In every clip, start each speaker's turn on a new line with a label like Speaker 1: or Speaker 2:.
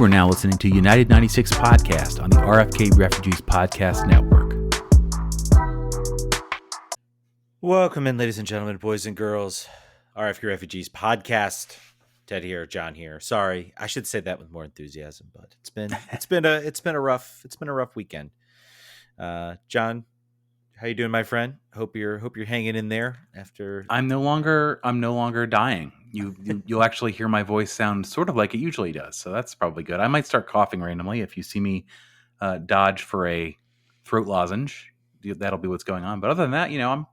Speaker 1: are now listening to United 96 Podcast on the RFK Refugees Podcast Network.
Speaker 2: Welcome in, ladies and gentlemen, boys and girls. RFK Refugees Podcast. Ted here, John here. Sorry, I should say that with more enthusiasm, but it's been a rough weekend. John, how you doing, my friend? Hope you're hanging in there after.
Speaker 1: I'm no longer dying. You'll actually hear my voice sound sort of like it usually does, so that's probably good. I might start coughing randomly if you see me dodge for a throat lozenge. That'll be what's going on. But other than that, I'm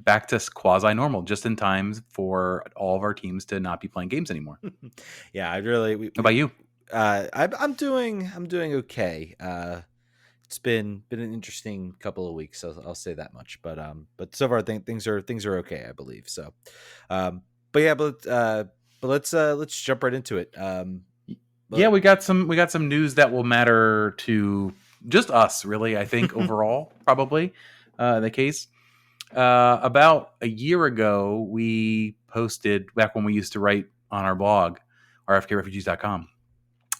Speaker 1: back to quasi-normal, just in time for all of our teams to not be playing games anymore.
Speaker 2: Yeah,
Speaker 1: How about you?
Speaker 2: I'm doing okay. It's been an interesting couple of weeks, so I'll say that much. But so far things are okay, I believe. So, but let's jump right into it.
Speaker 1: We got some news that will matter to just us, really. I think overall, probably the case. About a year ago, we posted, back when we used to write on our blog, rfkrefugees.com,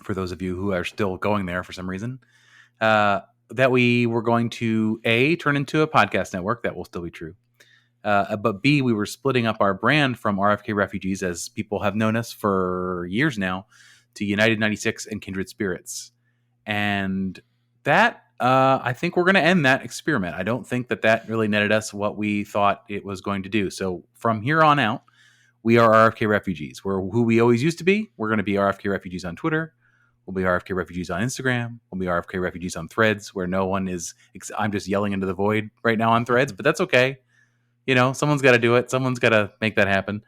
Speaker 1: for those of you who are still going there for some reason, that we were going to A, turn into a podcast network. That will still be true. But B, we were splitting up our brand from RFK Refugees, as people have known us for years now, to United 96 and Kindred Spirits. And that, I think we're going to end that experiment. I don't think that really netted us what we thought it was going to do. So from here on out, we are RFK Refugees. We're who we always used to be. We're going to be RFK Refugees on Twitter. We'll be RFK Refugees on Instagram. We'll be RFK Refugees on Threads, where no one is. I'm just yelling into the void right now on Threads, but that's okay. Someone's got to do it. Someone's got to make that happen.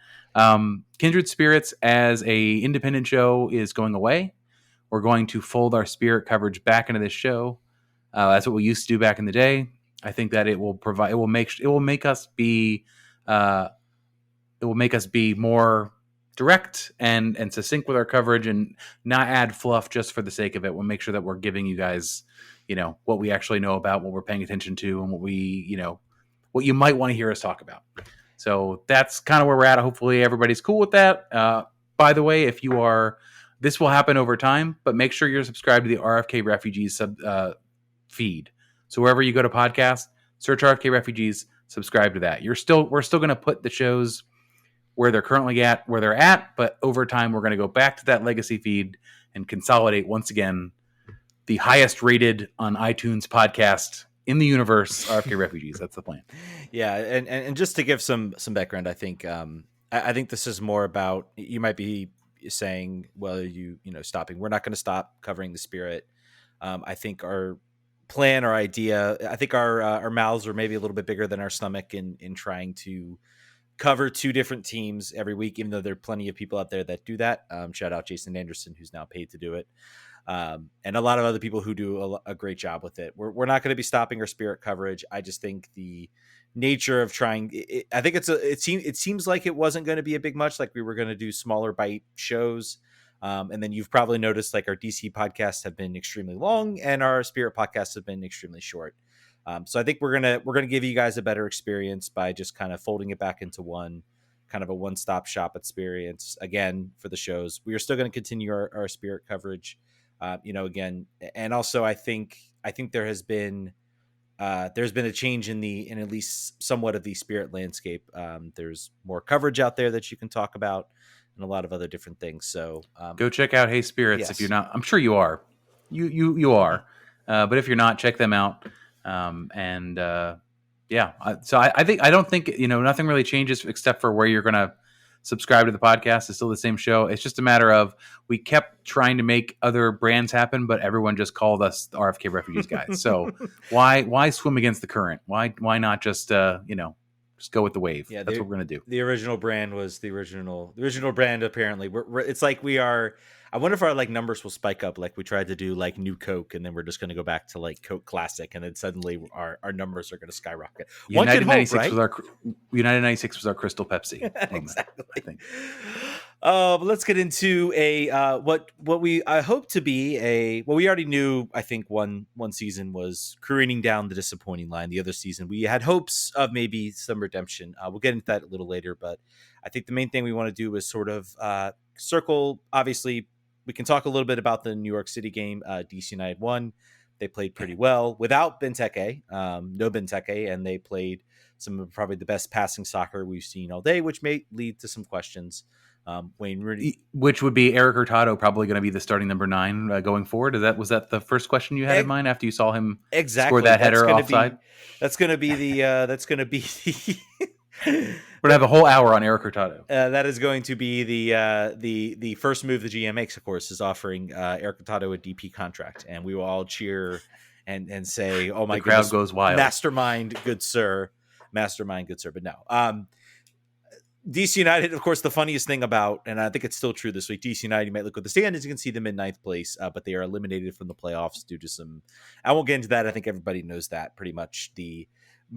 Speaker 1: Kindred Spirits as a independent show is going away. We're going to fold our spirit coverage back into this show. That's what we used to do back in the day. I think that it will make us be more direct and succinct with our coverage, and not add fluff just for the sake of it. We'll make sure that we're giving you guys, what we actually know about, what we're paying attention to, and what you might want to hear us talk about. So that's kind of where we're at. Hopefully everybody's cool with that. By the way, if you are, this will happen over time, but make sure you're subscribed to the RFK Refugees feed. So wherever you go to podcast, search RFK Refugees, subscribe to that. We're still going to put the shows where they're currently at, where they're at, but over time we're going to go back to that legacy feed and consolidate once again the highest rated on iTunes podcast in the universe, RFK Refugees. That's the plan.
Speaker 2: Yeah, and just to give some background, I think I think this is more about, you might be saying, well, stopping. We're not going to stop covering the spirit. I think our plan, our idea, I think our mouths are maybe a little bit bigger than our stomach in trying to cover two different teams every week, even though there are plenty of people out there that do that. Shout out Jason Anderson, who's now paid to do it. And a lot of other people who do a great job with it. We're not going to be stopping our spirit coverage. I just think the nature of trying, I think it seems like it wasn't going to be a big much, like we were going to do smaller bite shows. And then you've probably noticed, like, our DC podcasts have been extremely long and our spirit podcasts have been extremely short. So I think we're gonna give you guys a better experience by just kind of folding it back into one kind of a one-stop shop experience again for the shows. We are still going to continue our spirit coverage, again, and also I think there's been a change in at least somewhat of the spirit landscape. There's more coverage out there that you can talk about, and a lot of other different things. So
Speaker 1: go check out Hey Spirits. Yes. If you're not, I'm sure you are. You are. But if you're not, check them out. So I don't think, nothing really changes except for where you're going to subscribe to the podcast. It's still the same show. It's just a matter of, we kept trying to make other brands happen, but everyone just called us the RFK Refugees guys. So why swim against the current? Why not just just go with the wave? Yeah, that's what we're going to do.
Speaker 2: The original brand was the original brand. Apparently it's like we are, I wonder if our numbers will spike up. Like we tried to do New Coke, and then we're just going to go back to Coke Classic, and then suddenly our numbers are going to skyrocket.
Speaker 1: United 96 was our Crystal Pepsi.
Speaker 2: Exactly. I think. But let's get into what I hope to be we already knew. I think one season was careening down the disappointing line. The other season we had hopes of maybe some redemption. We'll get into that a little later, but I think the main thing we want to do is sort of circle. Obviously, we can talk a little bit about the New York City game. DC United won. They played pretty well without Benteke, no Benteke, and they played some of probably the best passing soccer we've seen all day, which may lead to some questions. Wayne Rooney,
Speaker 1: which would be Eric Hurtado probably going to be the starting number 9 going forward. Was that the first question you had in mind after you saw him score that header offside?
Speaker 2: That's going to be the.
Speaker 1: We're gonna have a whole hour on Eric Hurtado.
Speaker 2: That is going to be the first move the GM makes. Of course, is offering Eric Hurtado a DP contract, and we will all cheer and say, "Oh my
Speaker 1: the crowd goes wild!"
Speaker 2: Mastermind, good sir, mastermind, good sir. But no, DC United, of course, the funniest thing about, and I think it's still true this week, DC United, you might look at the standings, you can see them in 9th place, but they are eliminated from the playoffs due to some, I won't get into that. I think everybody knows that pretty much, the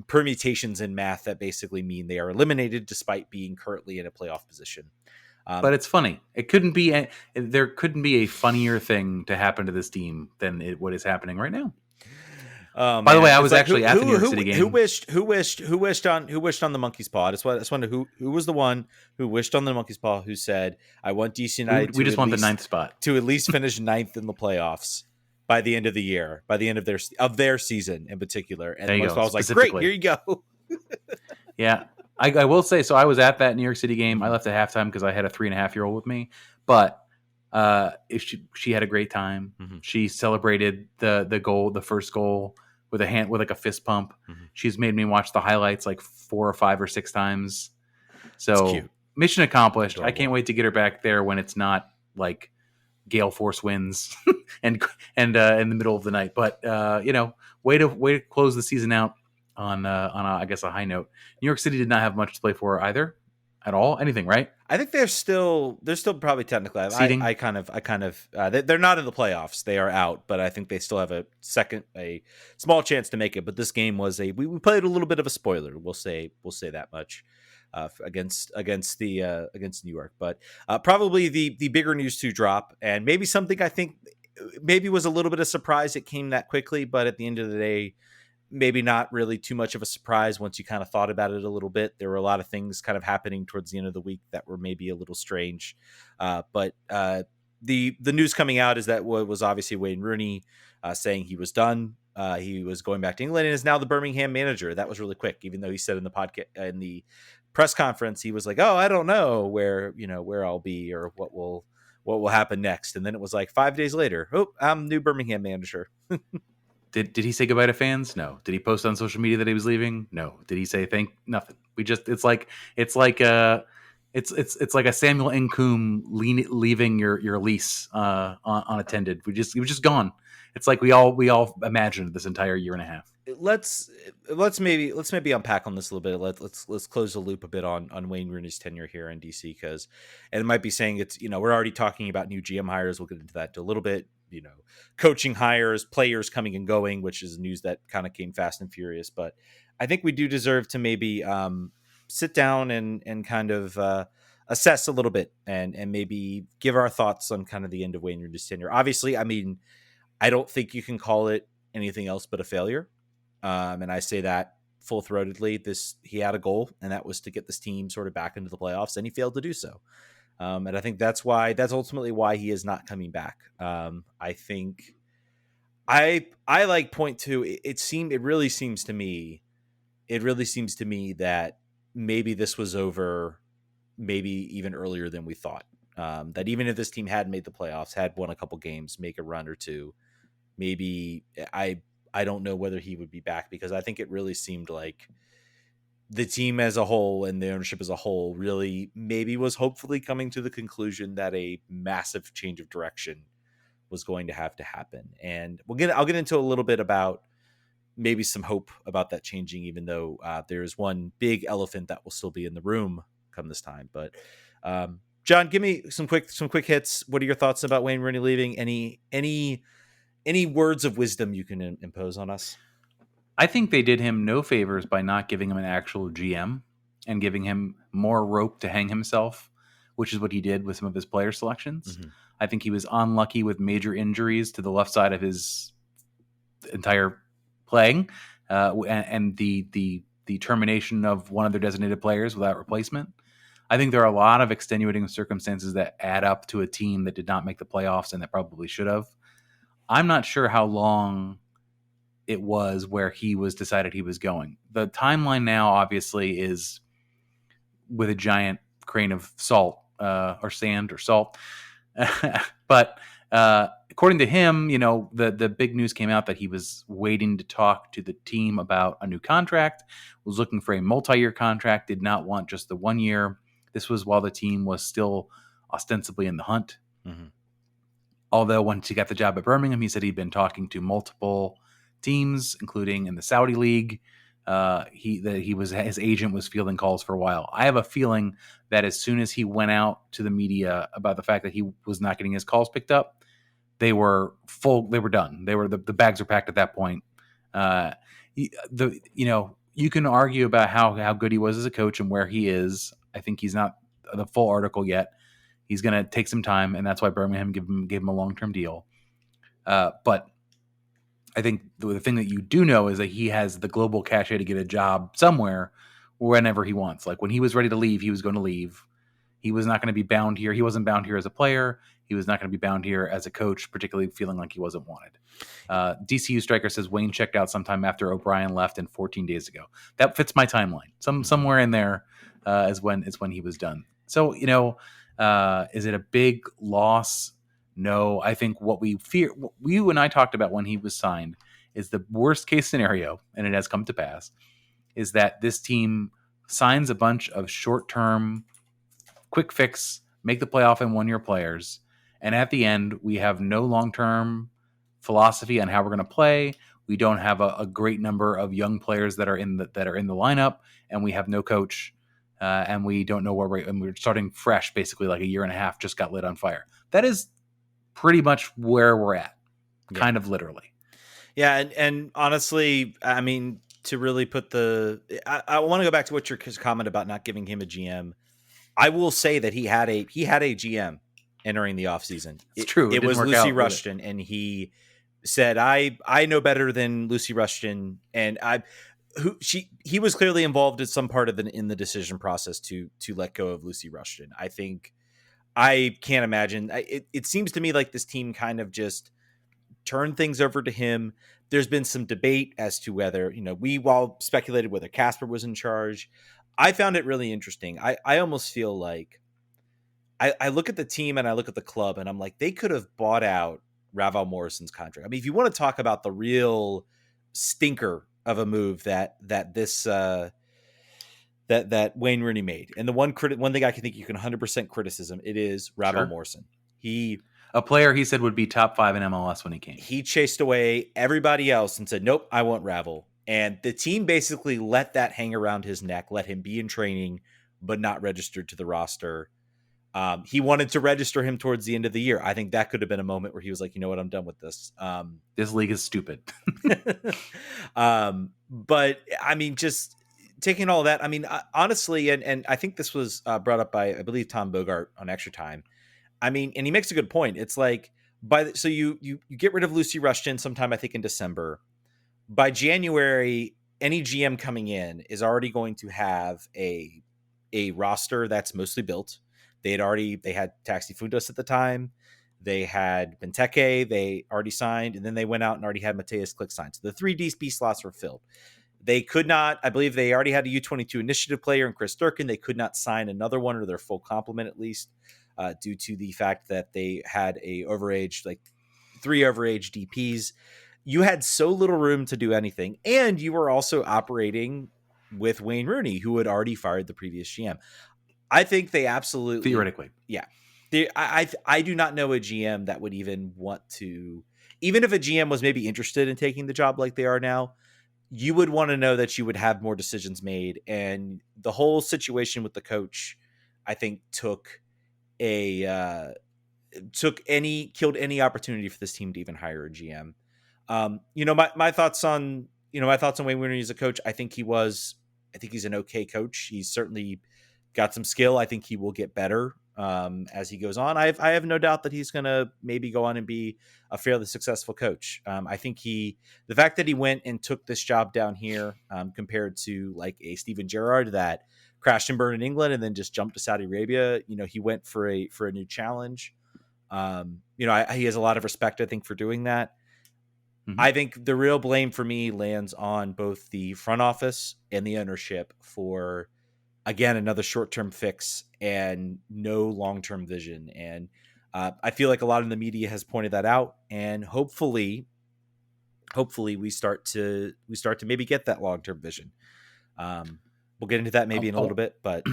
Speaker 2: permutations in math that basically mean they are eliminated despite being currently in a playoff position.
Speaker 1: But it's funny. There couldn't be a funnier thing to happen to this team than what is happening right now. By the way, I was actually at the New York City game.
Speaker 2: Who wished on the monkey's paw? I just wonder who was the one who wished on the monkey's paw, who said, "I want DC United.
Speaker 1: We just want the 9th spot
Speaker 2: to at least finish 9th in the playoffs by the end of the year, by the end of their season in particular." And I was like, "Great, here you go."
Speaker 1: Yeah, I will say. So I was at that New York City game. I left at halftime because I had a 3.5-year-old with me, but. She had a great time. Mm-hmm. She celebrated the first goal with like a fist pump. Mm-hmm. She's made me watch the highlights like 4 or 5 or 6 times. So mission accomplished. Adorable. I can't wait to get her back there when it's not like gale force winds and in the middle of the night. But way to close the season out on I guess a high note. New York City did not have much to play for either. At all, anything, right?
Speaker 2: I think they're still probably technically. Seeding? I kind of. They're not in the playoffs; they are out. But I think they still have a small chance to make it. But this game was we played a little bit of a spoiler. We'll say that much against New York. But probably the bigger news to drop, and maybe something I think maybe was a little bit of surprise. It came that quickly, but at the end of the day. Maybe not really too much of a surprise once you kind of thought about it a little bit. There were a lot of things kind of happening towards the end of the week that were maybe a little strange. But the news coming out is that was obviously Wayne Rooney saying he was done. He was going back to England and is now the Birmingham manager. That was really quick, even though he said in the podcast, in the press conference, he was like, "Oh, I don't know where I'll be or what will happen next." And then it was like 5 days later, "Oh, I'm new Birmingham manager."
Speaker 1: Did he say goodbye to fans? No. Did he post on social media that he was leaving? No. Did he say nothing? It's like a Samuel Nkunku leaving your lease unattended. He was just gone. It's like we all imagined this entire year and a half.
Speaker 2: Let's maybe unpack on this a little bit. Let's close the loop a bit on Wayne Rooney's tenure here in DC, and it might be saying it's we're already talking about new GM hires. We'll get into that a little bit. Coaching hires, players coming and going, which is news that kind of came fast and furious. But I think we do deserve to maybe sit down and kind of assess a little bit and maybe give our thoughts on kind of the end of Wayne Rooney's tenure. Obviously, I mean, I don't think you can call it anything else but a failure. And I say that full-throatedly. He had a goal, and that was to get this team sort of back into the playoffs, and he failed to do so. And I think that's ultimately why he is not coming back. I think I like point to it really seems to me that maybe this was over maybe even earlier than we thought. That even if this team had made the playoffs, had won a couple games, make a run or two, maybe I don't know whether he would be back, because I think it really seemed like the team as a whole and the ownership as a whole really maybe was hopefully coming to the conclusion that a massive change of direction was going to have to happen. And I'll get into a little bit about maybe some hope about that changing, even though there's one big elephant that will still be in the room come this time. But John, give me some quick hits. What are your thoughts about Wayne Rooney leaving? Any words of wisdom you can impose on us?
Speaker 1: I think they did him no favors by not giving him an actual GM and giving him more rope to hang himself, which is what he did with some of his player selections. Mm-hmm. I think he was unlucky with major injuries to the left side of his entire playing, and the termination of one of their designated players without replacement. I think there are a lot of extenuating circumstances that add up to a team that did not make the playoffs and that probably should have. I'm not sure how long it was where he was decided he was going. The timeline now obviously is with a giant grain of salt or sand or salt. But according to him, the big news came out that he was waiting to talk to the team about a new contract, was looking for a multi-year contract, did not want just the 1 year. This was while the team was still ostensibly in the hunt.
Speaker 2: Mm-hmm.
Speaker 1: Although once he got the job at Birmingham, he said he'd been talking to multiple teams, including in the Saudi League. His agent was fielding calls for a while. I have a feeling that as soon as he went out to the media about the fact that he was not getting his calls picked up, they were full. They were done. The bags were packed at that point. You can argue about how good he was as a coach and where he is. I think he's not the full article yet. He's going to take some time, and that's why Birmingham gave him a long-term deal. But I think the thing that you do know is that he has the global cachet to get a job somewhere whenever he wants. Like when he was ready to leave, he was going to leave. He was not going to be bound here. He wasn't bound here as a player. He was not going to be bound here as a coach, particularly feeling like he wasn't wanted. DCU Striker says Wayne checked out sometime after O'Brien left and 14 days ago. That fits my timeline. Somewhere in there is when he was done. So, is it a big loss? No, I think what you and I talked about when he was signed, is the worst case scenario, and it has come to pass, is that this team signs a bunch of short-term, quick fix, make the playoff in 1 year players, and at the end we have no long-term philosophy on how we're going to play. We don't have a great number of young players that are in the lineup, and we have no coach, and we don't know we're starting fresh, basically like a year and a half just got lit on fire. That is pretty much where we're at, kind of literally.
Speaker 2: Yeah, and honestly, I mean, to really put I want to go back to what your comment about not giving him a GM. I will say that he had a GM entering the offseason.
Speaker 1: It's true.
Speaker 2: It was Lucy Rushton, and he said, I know better than Lucy Rushton, and he was clearly involved in some part in the decision process to let go of Lucy Rushton. I think I can't imagine. It seems to me like this team kind of just turned things over to him. There's been some debate as to whether, we all speculated whether Casper was in charge. I found it really interesting. I almost feel like I look at the team and I look at the club and I'm like, they could have bought out Ravel Morrison's contract. I mean, if you want to talk about the real stinker of a move that Wayne Rooney made, and the one thing I can think you can 100% criticism, it is Ravel Morrison.
Speaker 1: A player he said would be top 5 in MLS when he came.
Speaker 2: He chased away everybody else and said, nope, I want Ravel. And the team basically let that hang around his neck, let him be in training, but not registered to the roster. He wanted to register him towards the end of the year. I think that could have been a moment where he was like, you know what, I'm done with this.
Speaker 1: This league is stupid.
Speaker 2: But I mean, just taking all that, I mean, honestly, and I think this was brought up by, I believe, Tom Bogart on Extra Time. I mean, and he makes a good point. It's like, so you get rid of Lucy Rushton sometime, I think in December. By January, any GM coming in is already going to have a roster that's mostly built. They had Taxi Fundos at the time. They had Benteke. They already signed, and then they went out and already had Mateus Click signed. So the 3 DSP slots were filled. They could not, I believe they already had a U22 initiative player in Chris Durkin. They could not sign another one or their full complement at least, due to the fact that they had a overage, like 3 overage DPs. You had so little room to do anything. And you were also operating with Wayne Rooney, who had already fired the previous GM. I think they absolutely,
Speaker 1: theoretically,
Speaker 2: yeah. I do not know a GM that would even want to, even if a GM was maybe interested in taking the job like they are now, you would want to know that you would have more decisions made. And the whole situation with the coach, I think, killed any opportunity for this team to even hire a GM. My thoughts on Wayne Rooney as a coach. I think he's an okay coach. He's certainly got some skill. I think he will get better as he goes on. I have no doubt that he's going to maybe go on and be a fairly successful coach. I think the fact that he went and took this job down here compared to like a Steven Gerrard that crashed and burned in England and then just jumped to Saudi Arabia. He went for a new challenge. He has a lot of respect, I think, for doing that. Mm-hmm. I think the real blame for me lands on both the front office and the ownership for, again, another short-term fix and no long-term vision. And I feel like a lot of the media has pointed that out, and hopefully we start to maybe get that long-term vision. We'll get into that maybe in a little bit, but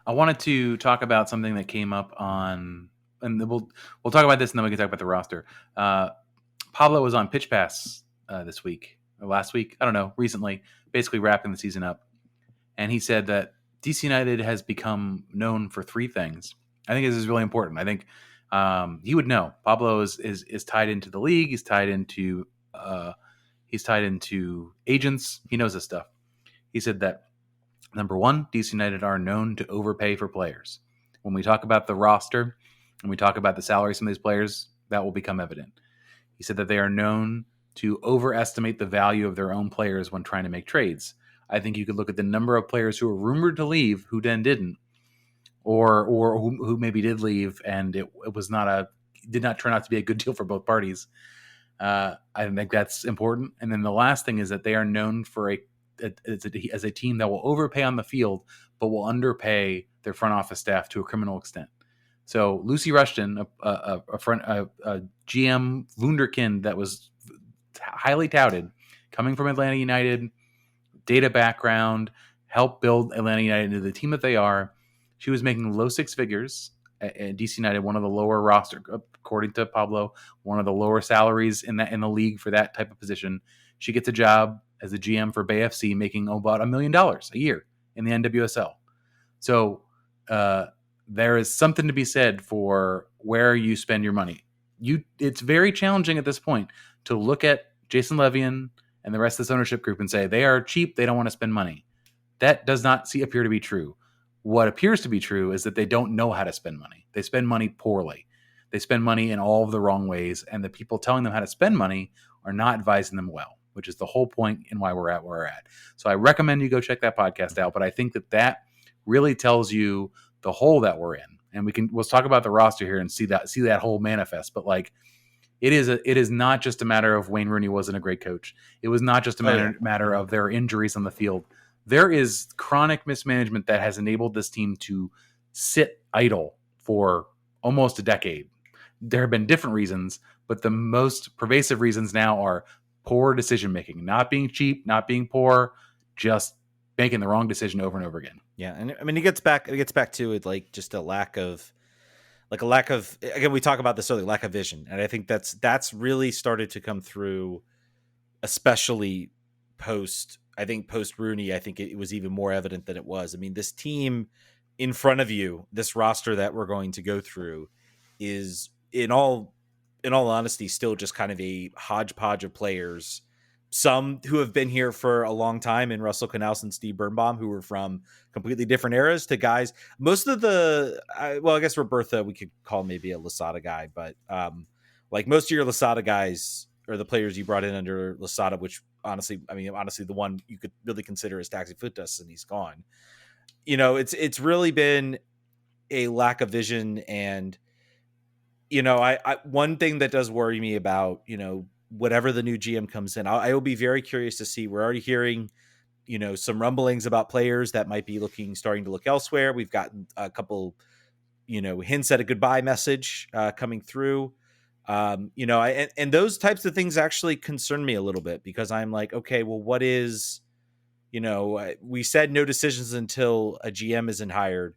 Speaker 1: I wanted to talk about something that came up on, and we'll talk about this, and then we can talk about the roster. Pablo was on Pitch Pass this week or last week, I don't know, recently, basically wrapping the season up, and he said that DC United has become known for three things. I think this is really important. I think he would know. Pablo is tied into the league. He's tied into agents. He knows this stuff. He said that, number one, DC United are known to overpay for players. When we talk about the roster and we talk about the salaries of some of these players, that will become evident. He said that they are known to overestimate the value of their own players when trying to make trades. I think you could look at the number of players who were rumored to leave who then didn't, or who maybe did leave, and it did not turn out to be a good deal for both parties. I think that's important. And then the last thing is that they are known for as a team that will overpay on the field, but will underpay their front office staff to a criminal extent. So Lucy Rushton, a GM wunderkind that was highly touted, coming from Atlanta United, data background, helped build Atlanta United into the team that they are. She was making low six figures at DC United, one of the lower roster, according to Pablo, one of the lower salaries in the league for that type of position. She gets a job as a GM for Bay FC, making about $1 million a year in the NWSL. So there is something to be said for where you spend your money. It's very challenging at this point to look at Jason Levian and the rest of this ownership group and say they are cheap, they don't want to spend money. That does not appear to be true. What appears to be true is that they don't know how to spend money. They spend money poorly. They spend money in all of the wrong ways, and the people telling them how to spend money are not advising them well, which is the whole point in why we're at where we're at. So I recommend you go check that podcast out, but I think that really tells you the hole that we're in. And we'll talk about the roster here and see that whole manifest. But like, it is not just a matter of Wayne Rooney wasn't a great coach. It was not just a matter of their injuries on the field. There is chronic mismanagement that has enabled this team to sit idle for almost a decade. There have been different reasons, but the most pervasive reasons now are poor decision making, not being cheap, not being poor, just making the wrong decision over and over again.
Speaker 2: Yeah, and I mean it gets back to it, like just a lack of again, we talk about this earlier, lack of vision, and I think that's really started to come through, especially post Rooney. I think it was even more evident than it was. I mean, this team in front of you, this roster that we're going to go through, is in all honesty still just kind of a hodgepodge of players. Some who have been here for a long time, in Russell Canals and Steve Birnbaum, who were from completely different eras, to guys. Most of I guess Robertha we could call maybe a Losada guy, but like most of your Losada guys are the players you brought in under Losada, which honestly, the one you could really consider is Taxi Footas, and he's gone. It's really been a lack of vision, and I one thing that does worry me about whatever the new GM comes in, I will be very curious to see. We're already hearing, some rumblings about players that might be starting to look elsewhere. We've gotten a couple, hints at a goodbye message coming through. And those types of things actually concern me a little bit, because I'm like, okay, well, what is, we said no decisions until a GM isn't hired.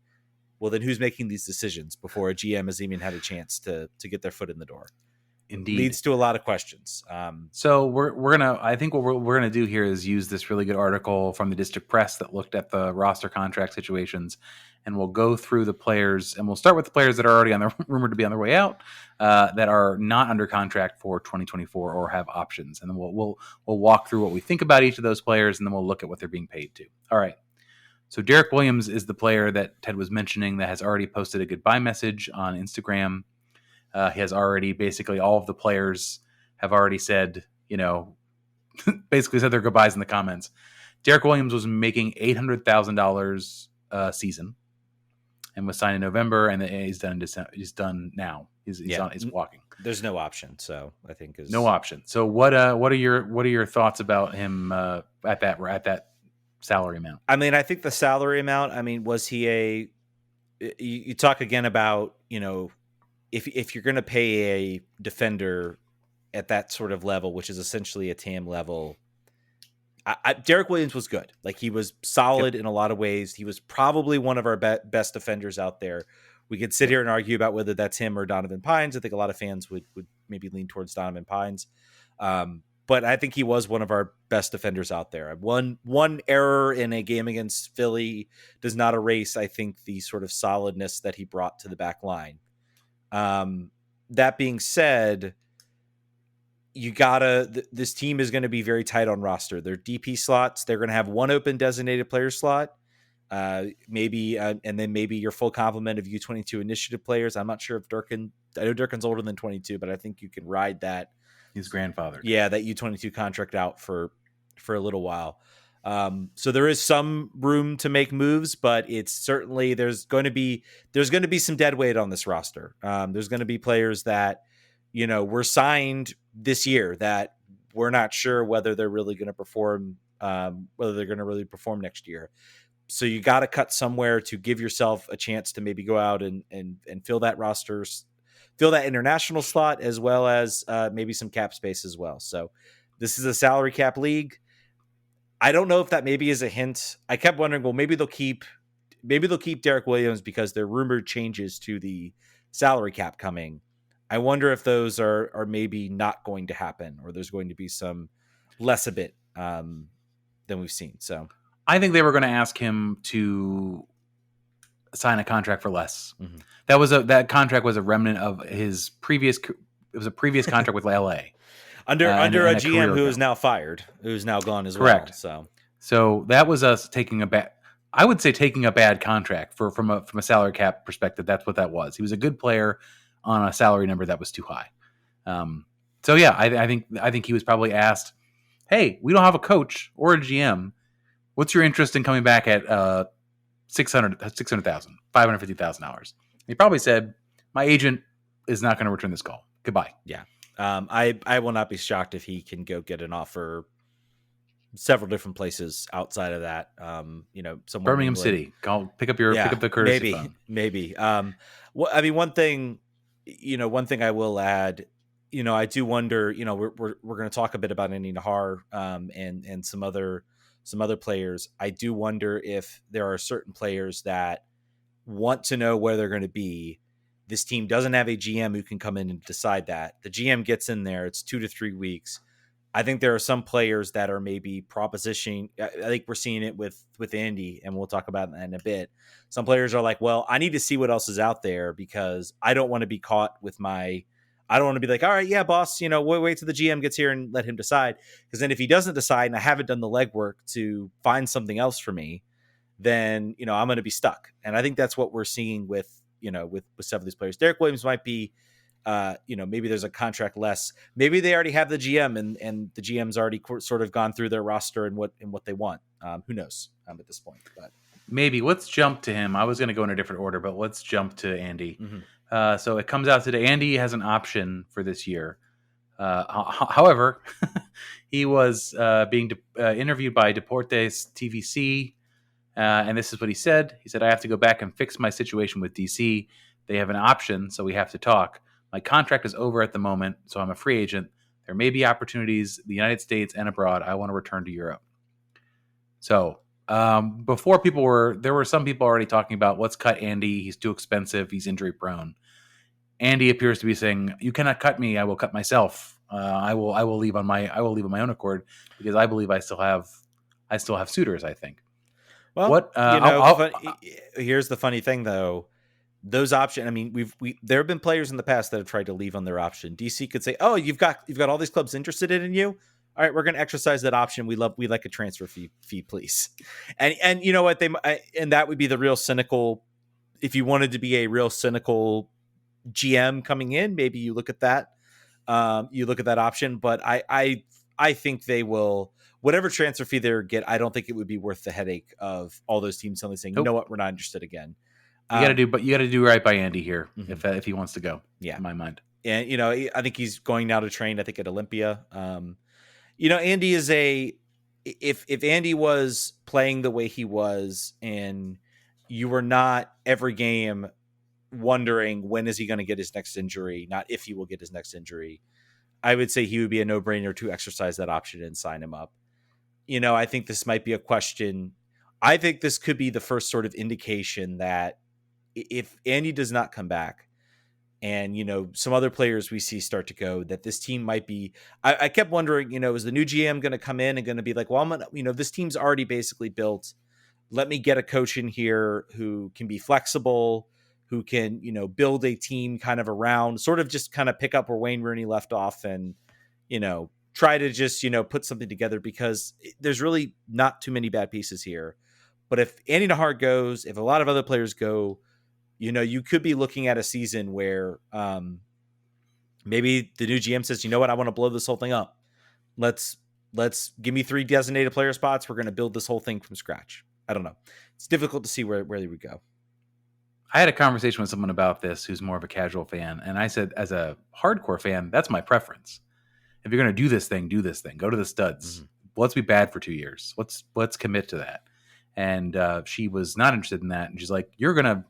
Speaker 2: Well, then who's making these decisions before a GM has even had a chance to get their foot in the door?
Speaker 1: Indeed.
Speaker 2: Leads to a lot of questions.
Speaker 1: So I think what we're gonna do here is use this really good article from the District Press that looked at the roster contract situations, and we'll go through the players, and we'll start with the players that are already rumored to be on their way out, that are not under contract for 2024 or have options, and then we'll walk through what we think about each of those players, and then we'll look at what they're being paid to. All right. So Derek Williams is the player that Ted was mentioning that has already posted a goodbye message on Instagram. He has already, basically all of the players have already said, basically said their goodbyes in the comments. Derek Williams was making $800,000 a season, and was signed in November, and he's done in December. He's done now. He's walking.
Speaker 2: There's no option, so I think is
Speaker 1: no option. So what are your thoughts about him at that salary amount?
Speaker 2: I mean, I think the salary amount. I mean, was he you talk again about, if you're going to pay a defender at that sort of level, which is essentially a TAM level. Derek Williams was good. Like, he was solid in a lot of ways. He was probably one of our best defenders out there. We could sit here and argue about whether that's him or Donovan Pines. I think a lot of fans would maybe lean towards Donovan Pines. But I think he was one of our best defenders out there. One error in a game against Philly does not erase, I think, the sort of solidness that he brought to the back line. That being said, this team is going to be very tight on roster. Their DP slots, they're going to have one open designated player slot. And then maybe your full complement of U22 initiative players. I'm not sure if I know Durkin's older than 22, but I think you can ride that.
Speaker 1: His grandfather.
Speaker 2: Yeah, that U22 contract out for a little while. So there is some room to make moves, but it's certainly there's going to be some dead weight on this roster. There's going to be players that, were signed this year that we're not sure whether they're really going to perform, next year. So you got to cut somewhere to give yourself a chance to maybe go out and fill that roster, fill that international slot, as well as maybe some cap space as well. So this is a salary cap league. I don't know if that maybe is a hint. I kept wondering, well, maybe they'll keep Derek Williams because there are rumored changes to the salary cap coming. I wonder if those are maybe not going to happen, or there's going to be some less a bit than we've seen. So
Speaker 1: I think they were going to ask him to sign a contract for less.
Speaker 2: Mm-hmm.
Speaker 1: That contract was a remnant of his previous. It was a previous contract with LA
Speaker 2: under a GM who is now fired, who's now gone as
Speaker 1: Correct.
Speaker 2: well.
Speaker 1: So that was us taking a bad. I would say taking a bad contract from a salary cap perspective. That's what that was. He was a good player on a salary number that was too high. So yeah, I think he was probably asked, "Hey, we don't have a coach or a GM. What's your interest in coming back at $600,000, $550,000?" He probably said, "My agent is not going to return this call. Goodbye."
Speaker 2: Yeah. I will not be shocked if he can go get an offer several different places outside of that. Somewhere
Speaker 1: Birmingham City. Pick up the courtesy phone.
Speaker 2: Maybe. One thing I will add, I do wonder, we're going to talk a bit about Andy Nahar and some other players. I do wonder if there are certain players that want to know where they're going to be. This team doesn't have a GM who can come in and decide that. The GM gets in there. It's 2 to 3 weeks. I think there are some players that are maybe propositioning. I think we're seeing it with Andy, and we'll talk about that in a bit. Some players are like, well, I need to see what else is out there because I don't want to be caught with I don't want to be like, all right, yeah, boss, wait till the GM gets here and let him decide. Because then if he doesn't decide and I haven't done the legwork to find something else for me, then, I'm going to be stuck. And I think that's what we're seeing with some of these players. Derek Williams might be, maybe there's a contract less. Maybe they already have the GM and the GM's already sort of gone through their roster and what they want. Who knows at this point? But
Speaker 1: maybe let's jump to him. I was going to go in a different order, but let's jump to Andy.
Speaker 2: Mm-hmm.
Speaker 1: So it comes out today. Andy has an option for this year. However, he was being interviewed by Deportes TVC. And this is what he said. He said, "I have to go back and fix my situation with DC. They have an option, so we have to talk. My contract is over at the moment, so I'm a free agent. There may be opportunities in the United States and abroad. I want to return to Europe." So before there were some people already talking about, let's cut Andy. He's too expensive. He's injury prone. Andy appears to be saying, "You cannot cut me. I will cut myself. I will leave on my own accord because I believe I still have suitors. I think."
Speaker 2: Well, here's the funny thing, though. Those options. I mean, there have been players in the past that have tried to leave on their option. DC could say, "Oh, you've got all these clubs interested in you. All right, we're going to exercise that option. We like a transfer fee, please." And you know what? And that would be the real cynical. If you wanted to be a real cynical GM coming in, maybe you look at that. You look at that option, but I think they will. whatever transfer fee they get, I don't think it would be worth the headache of all those teams suddenly saying, you know what, we're not interested again.
Speaker 1: You got to do right by Andy here if he wants to go.
Speaker 2: Yeah,
Speaker 1: in my mind.
Speaker 2: And I think he's going now to train. I think at Olympia. Andy is if Andy was playing the way he was, and you were not every game wondering when is he going to get his next injury, not if he will get his next injury, I would say he would be a no-brainer to exercise that option and sign him up. I think this might be a question. I think this could be the first sort of indication that if Andy does not come back and, some other players we see start to go, that this team might be, I kept wondering, is the new GM going to come in and going to be like, well, I'm going to, this team's already basically built. Let me get a coach in here who can be flexible, who can, build a team kind of around, sort of just kind of pick up where Wayne Rooney left off and, try to just, put something together, because there's really not too many bad pieces here. But if Andy Nahar goes, if a lot of other players go, you could be looking at a season where maybe the new GM says, you know what, I want to blow this whole thing up. Let's give me 3 designated player spots. We're going to build this whole thing from scratch. I don't know. It's difficult to see where they would go.
Speaker 1: I had a conversation with someone about this who's more of a casual fan. And I said, as a hardcore fan, that's my preference. If you're going to do this thing, go to the studs. Let's be bad for 2 years. Let's commit to that. And she was not interested in that. And she's like, there's going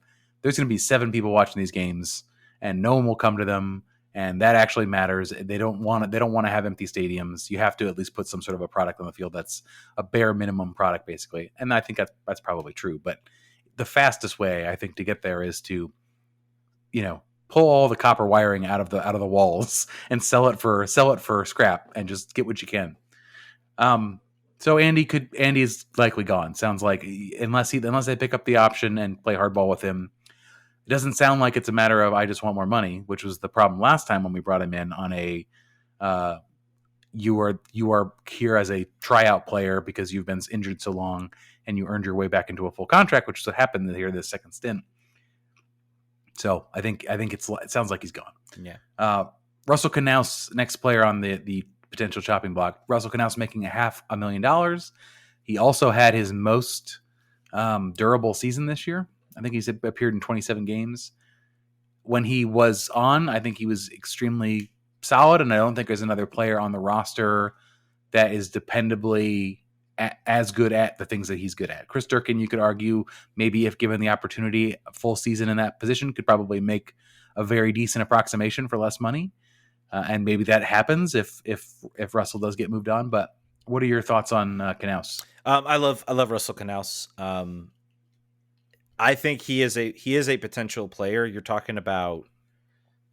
Speaker 1: to be 7 people watching these games and no one will come to them. And that actually matters. They don't want to have empty stadiums. You have to at least put some sort of a product on the field that's a bare minimum product, basically. And I think that's probably true. But the fastest way, I think, to get there is to, pull all the copper wiring out of the walls and sell it for scrap and just get what you can. So Andy's likely gone. Sounds like unless they pick up the option and play hardball with him. It doesn't sound like it's a matter of I just want more money, which was the problem last time when we brought him in on a you are here as a tryout player because you've been injured so long and you earned your way back into a full contract, which is what happened here this second stint. So I think it sounds like he's gone.
Speaker 2: Yeah.
Speaker 1: Russell Knaus, next player on the potential chopping block. Russell Knaus making $500,000. He also had his most durable season this year. I think he's appeared in 27 games. When he was on, I think he was extremely solid, and I don't think there's another player on the roster that is dependably as good at the things that he's good at. Chris Durkin, you could argue, maybe if given the opportunity, a full season in that position could probably make a very decent approximation for less money. And maybe that happens if Russell does get moved on. But what are your thoughts on Knaus?
Speaker 2: I love Russell Knaus. I think he is a potential player. You're talking about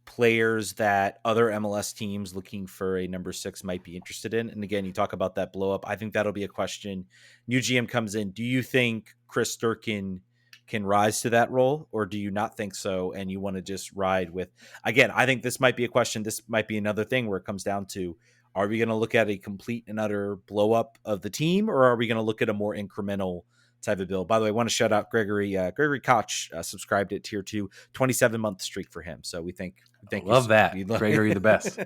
Speaker 2: players that other MLS teams looking for a number 6 might be interested in. And again, you talk about that blow up. I think that'll be a question. New GM comes in. Do you think Chris Durkin can rise to that role, or do you not think so? And you want to just ride with, again, I think this might be a question. This might be another thing where it comes down to, are we going to look at a complete and utter blow up of the team, or are we going to look at a more incremental type of build? By the way, I want to shout out Gregory Koch, subscribed at tier 2, 27-month streak for him. So we thank
Speaker 1: love
Speaker 2: you.
Speaker 1: That. Gregory, the best.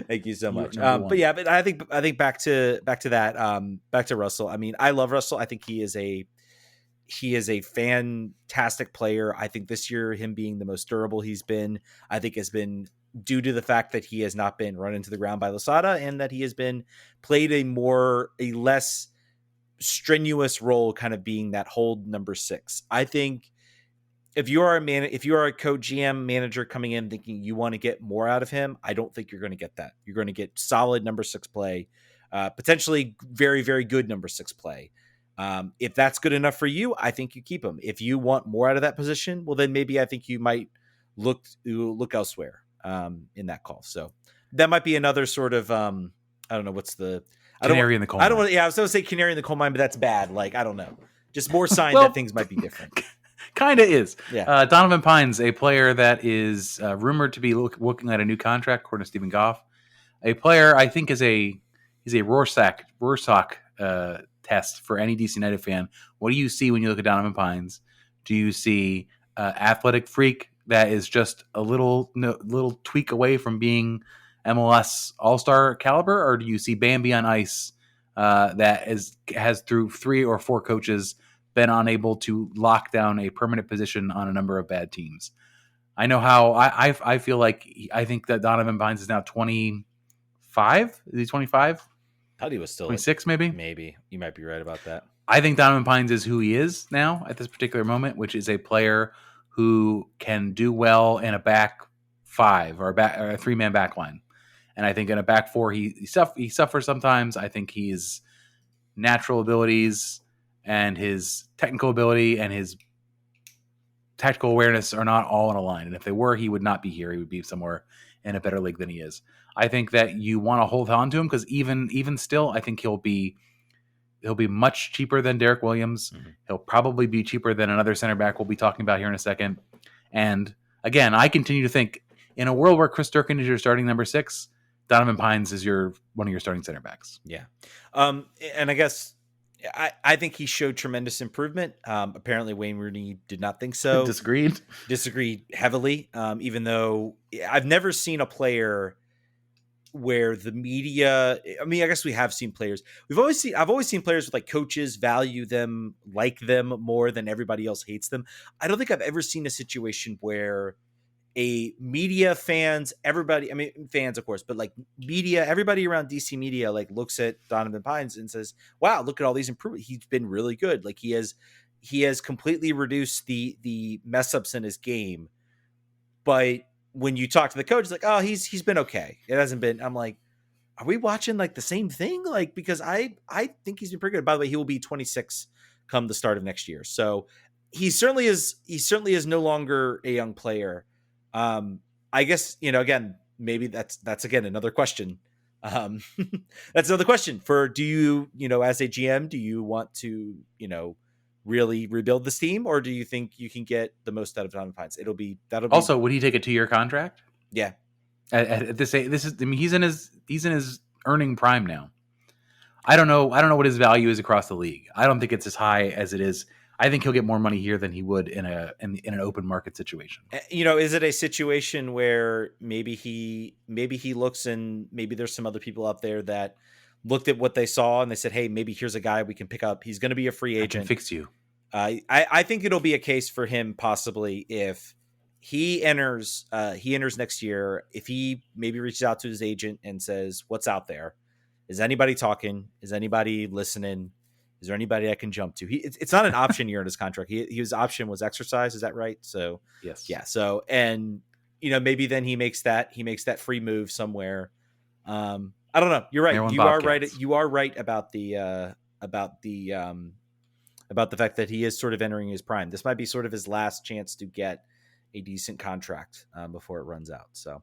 Speaker 2: Thank you so much. But I think back to that, back to Russell. I mean, I love Russell. I think he is a fantastic player. I think this year, him being the most durable he's been, I think has been due to the fact that he has not been run into the ground by Losada, and that he has been played a less strenuous role, kind of being that hold number 6. I think if you are a coach, GM, manager coming in thinking you want to get more out of him, I don't think you're going to get that. You're going to get solid number 6 play, potentially very, very good number 6 play. If that's good enough for you, I think you keep him. If you want more out of that position, well, then maybe I think you might look elsewhere in that call. So that might be another sort of I don't know what's the
Speaker 1: canary in the coal mine.
Speaker 2: I was going to say canary in the coal mine, but that's bad. Like, I don't know, just more sign that things might be different.
Speaker 1: Kind of is.
Speaker 2: Yeah.
Speaker 1: Donovan Pines, a player that is rumored to be looking at a new contract, according to Stephen Goff. A player I think is a Rorschach test for any DC United fan. What do you see when you look at Donovan Pines? Do you see athletic freak that is just a little tweak away from being MLS All-Star caliber, or do you see Bambi on ice that has through 3 or 4 coaches been unable to lock down a permanent position on a number of bad teams. I know how I feel like I think that Donovan Pines is now 25. Is he 25?
Speaker 2: I thought he was still
Speaker 1: 26 maybe?
Speaker 2: Maybe. You might be right about that.
Speaker 1: I think Donovan Pines is who he is now at this particular moment, which is a player who can do well in a back 5 or a 3-man back line. And I think in a back 4, he suffers sometimes. I think his natural abilities and his technical ability and his tactical awareness are not all in a line. And if they were, he would not be here. He would be somewhere in a better league than he is. I think that you want to hold on to him because even still, I think he'll be much cheaper than Derek Williams. Mm-hmm. He'll probably be cheaper than another center back we'll be talking about here in a second. And again, I continue to think in a world where Chris Durkin is your starting number 6, Donovan Pines is one of your starting center backs.
Speaker 2: Yeah. And I guess I think he showed tremendous improvement. Apparently Wayne Rooney did not think so. Disagreed heavily. Even though I've never seen a player where the media, I mean, I guess we have seen players. I've always seen players with like coaches value them, like them more than everybody else hates them. I don't think I've ever seen a situation where a media fans, everybody, I mean, fans, of course, but like media, everybody around DC media, like looks at Donovan Pines and says, wow, look at all these improvements. He's been really good. Like he has completely reduced the mess ups in his game. But when you talk to the coach, it's like, oh, he's been okay. It hasn't been, I'm like, are we watching like the same thing? Like, because I think he's been pretty good. By the way, he will be 26 come the start of next year. So he certainly is no longer a young player. I guess, again, maybe that's again, another question. That's another question for, do you, as a GM, do you want to, really rebuild this team, or do you think you can get the most out of Donovan Pines?
Speaker 1: Also, would he take a 2-year contract?
Speaker 2: Yeah.
Speaker 1: At this is, I mean, he's in his earning prime now. I don't know what his value is across the league. I don't think it's as high as it is. I think he'll get more money here than he would in an open market situation.
Speaker 2: Is it a situation where maybe he looks, and maybe there's some other people out there that looked at what they saw and they said, hey, maybe here's a guy we can pick up. He's going to be a free agent.
Speaker 1: I can fix you.
Speaker 2: I think it'll be a case for him possibly if he enters next year, if he maybe reaches out to his agent and says, what's out there? Is anybody talking? Is anybody listening? Is there anybody I can jump to? It's not an option year in his contract. His option was exercise. Is that right? So
Speaker 1: yes.
Speaker 2: Yeah. So, and maybe then he makes that free move somewhere. I don't know. You're right. You are right about the fact that he is sort of entering his prime. This might be sort of his last chance to get a decent contract before it runs out. So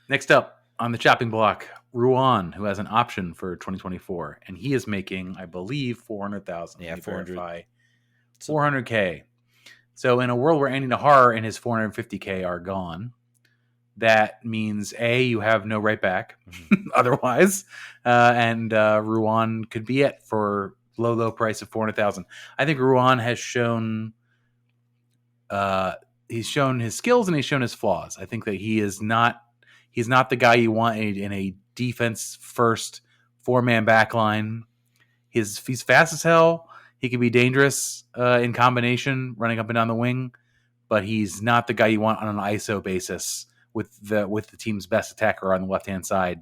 Speaker 1: next up on the chopping block, Ruan, who has an option for 2024, and he is making, I believe, 400,000.
Speaker 2: Yeah,
Speaker 1: 400K. So in a world where Andy Nahar and his 450K are gone, that means you have no right back otherwise, and Ruan could be it for low price of 400,000. I think Ruan has shown he's shown his skills and he's shown his flaws. I think that he's not the guy you want in a defense first 4-man back line. He's fast as hell. He can be dangerous in combination, running up and down the wing, but he's not the guy you want on an ISO basis with the team's best attacker on the left hand side,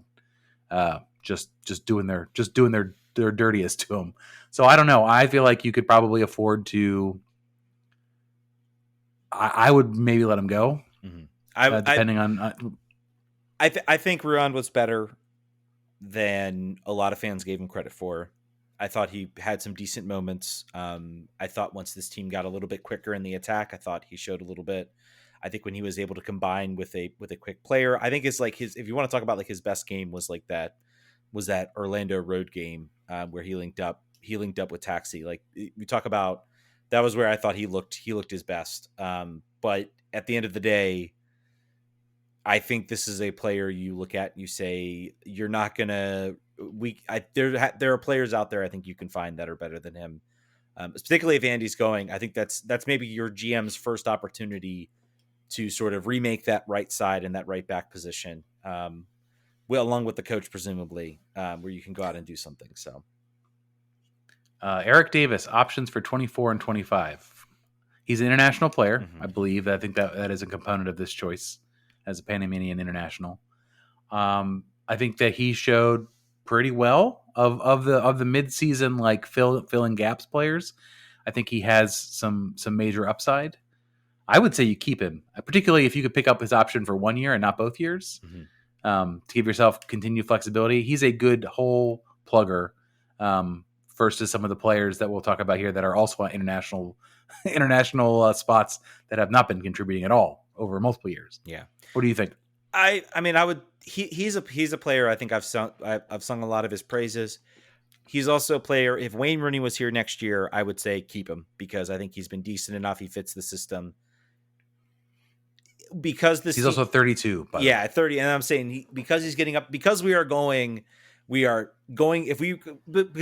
Speaker 1: just doing their dirtiest to him. So I don't know. I feel like you could probably afford to. I would maybe let him go, depending on.
Speaker 2: I think Ruan was better than a lot of fans gave him credit for. I thought he had some decent moments. I thought once this team got a little bit quicker in the attack, I thought he showed a little bit. I think when he was able to combine with a quick player, I think it's like if you want to talk about like his best game was that Orlando road game where he linked up with Taxi. Like we talk about, that was where I thought he looked his best. But at the end of the day, I think this is a player you look at and you say, you're not gonna. There are players out there I think you can find that are better than him. Particularly if Andy's going, I think that's maybe your GM's first opportunity to sort of remake that right side and that right back position. along with the coach, presumably, where you can go out and do something. So,
Speaker 1: Eric Davis, options for 24 and 25. He's an international player, I believe. I think that is a component of this choice as a Panamanian international. I think that he showed pretty well of the mid-season like fill in gaps players. I think he has some major upside. I would say you keep him, particularly if you could pick up his option for 1 year and not both years, to give yourself continued flexibility. He's a good hole plugger versus some of the players that we'll talk about here that are also on international spots that have not been contributing at all over multiple years.
Speaker 2: Yeah.
Speaker 1: What do you think?
Speaker 2: I mean, I would. He's a player. I think I've sung a lot of his praises. He's also a player. If Wayne Rooney was here next year, I would say keep him because I think he's been decent enough. He fits the system. Because
Speaker 1: he's also 32.
Speaker 2: 30. And I'm saying because he's getting up, because we are going. Because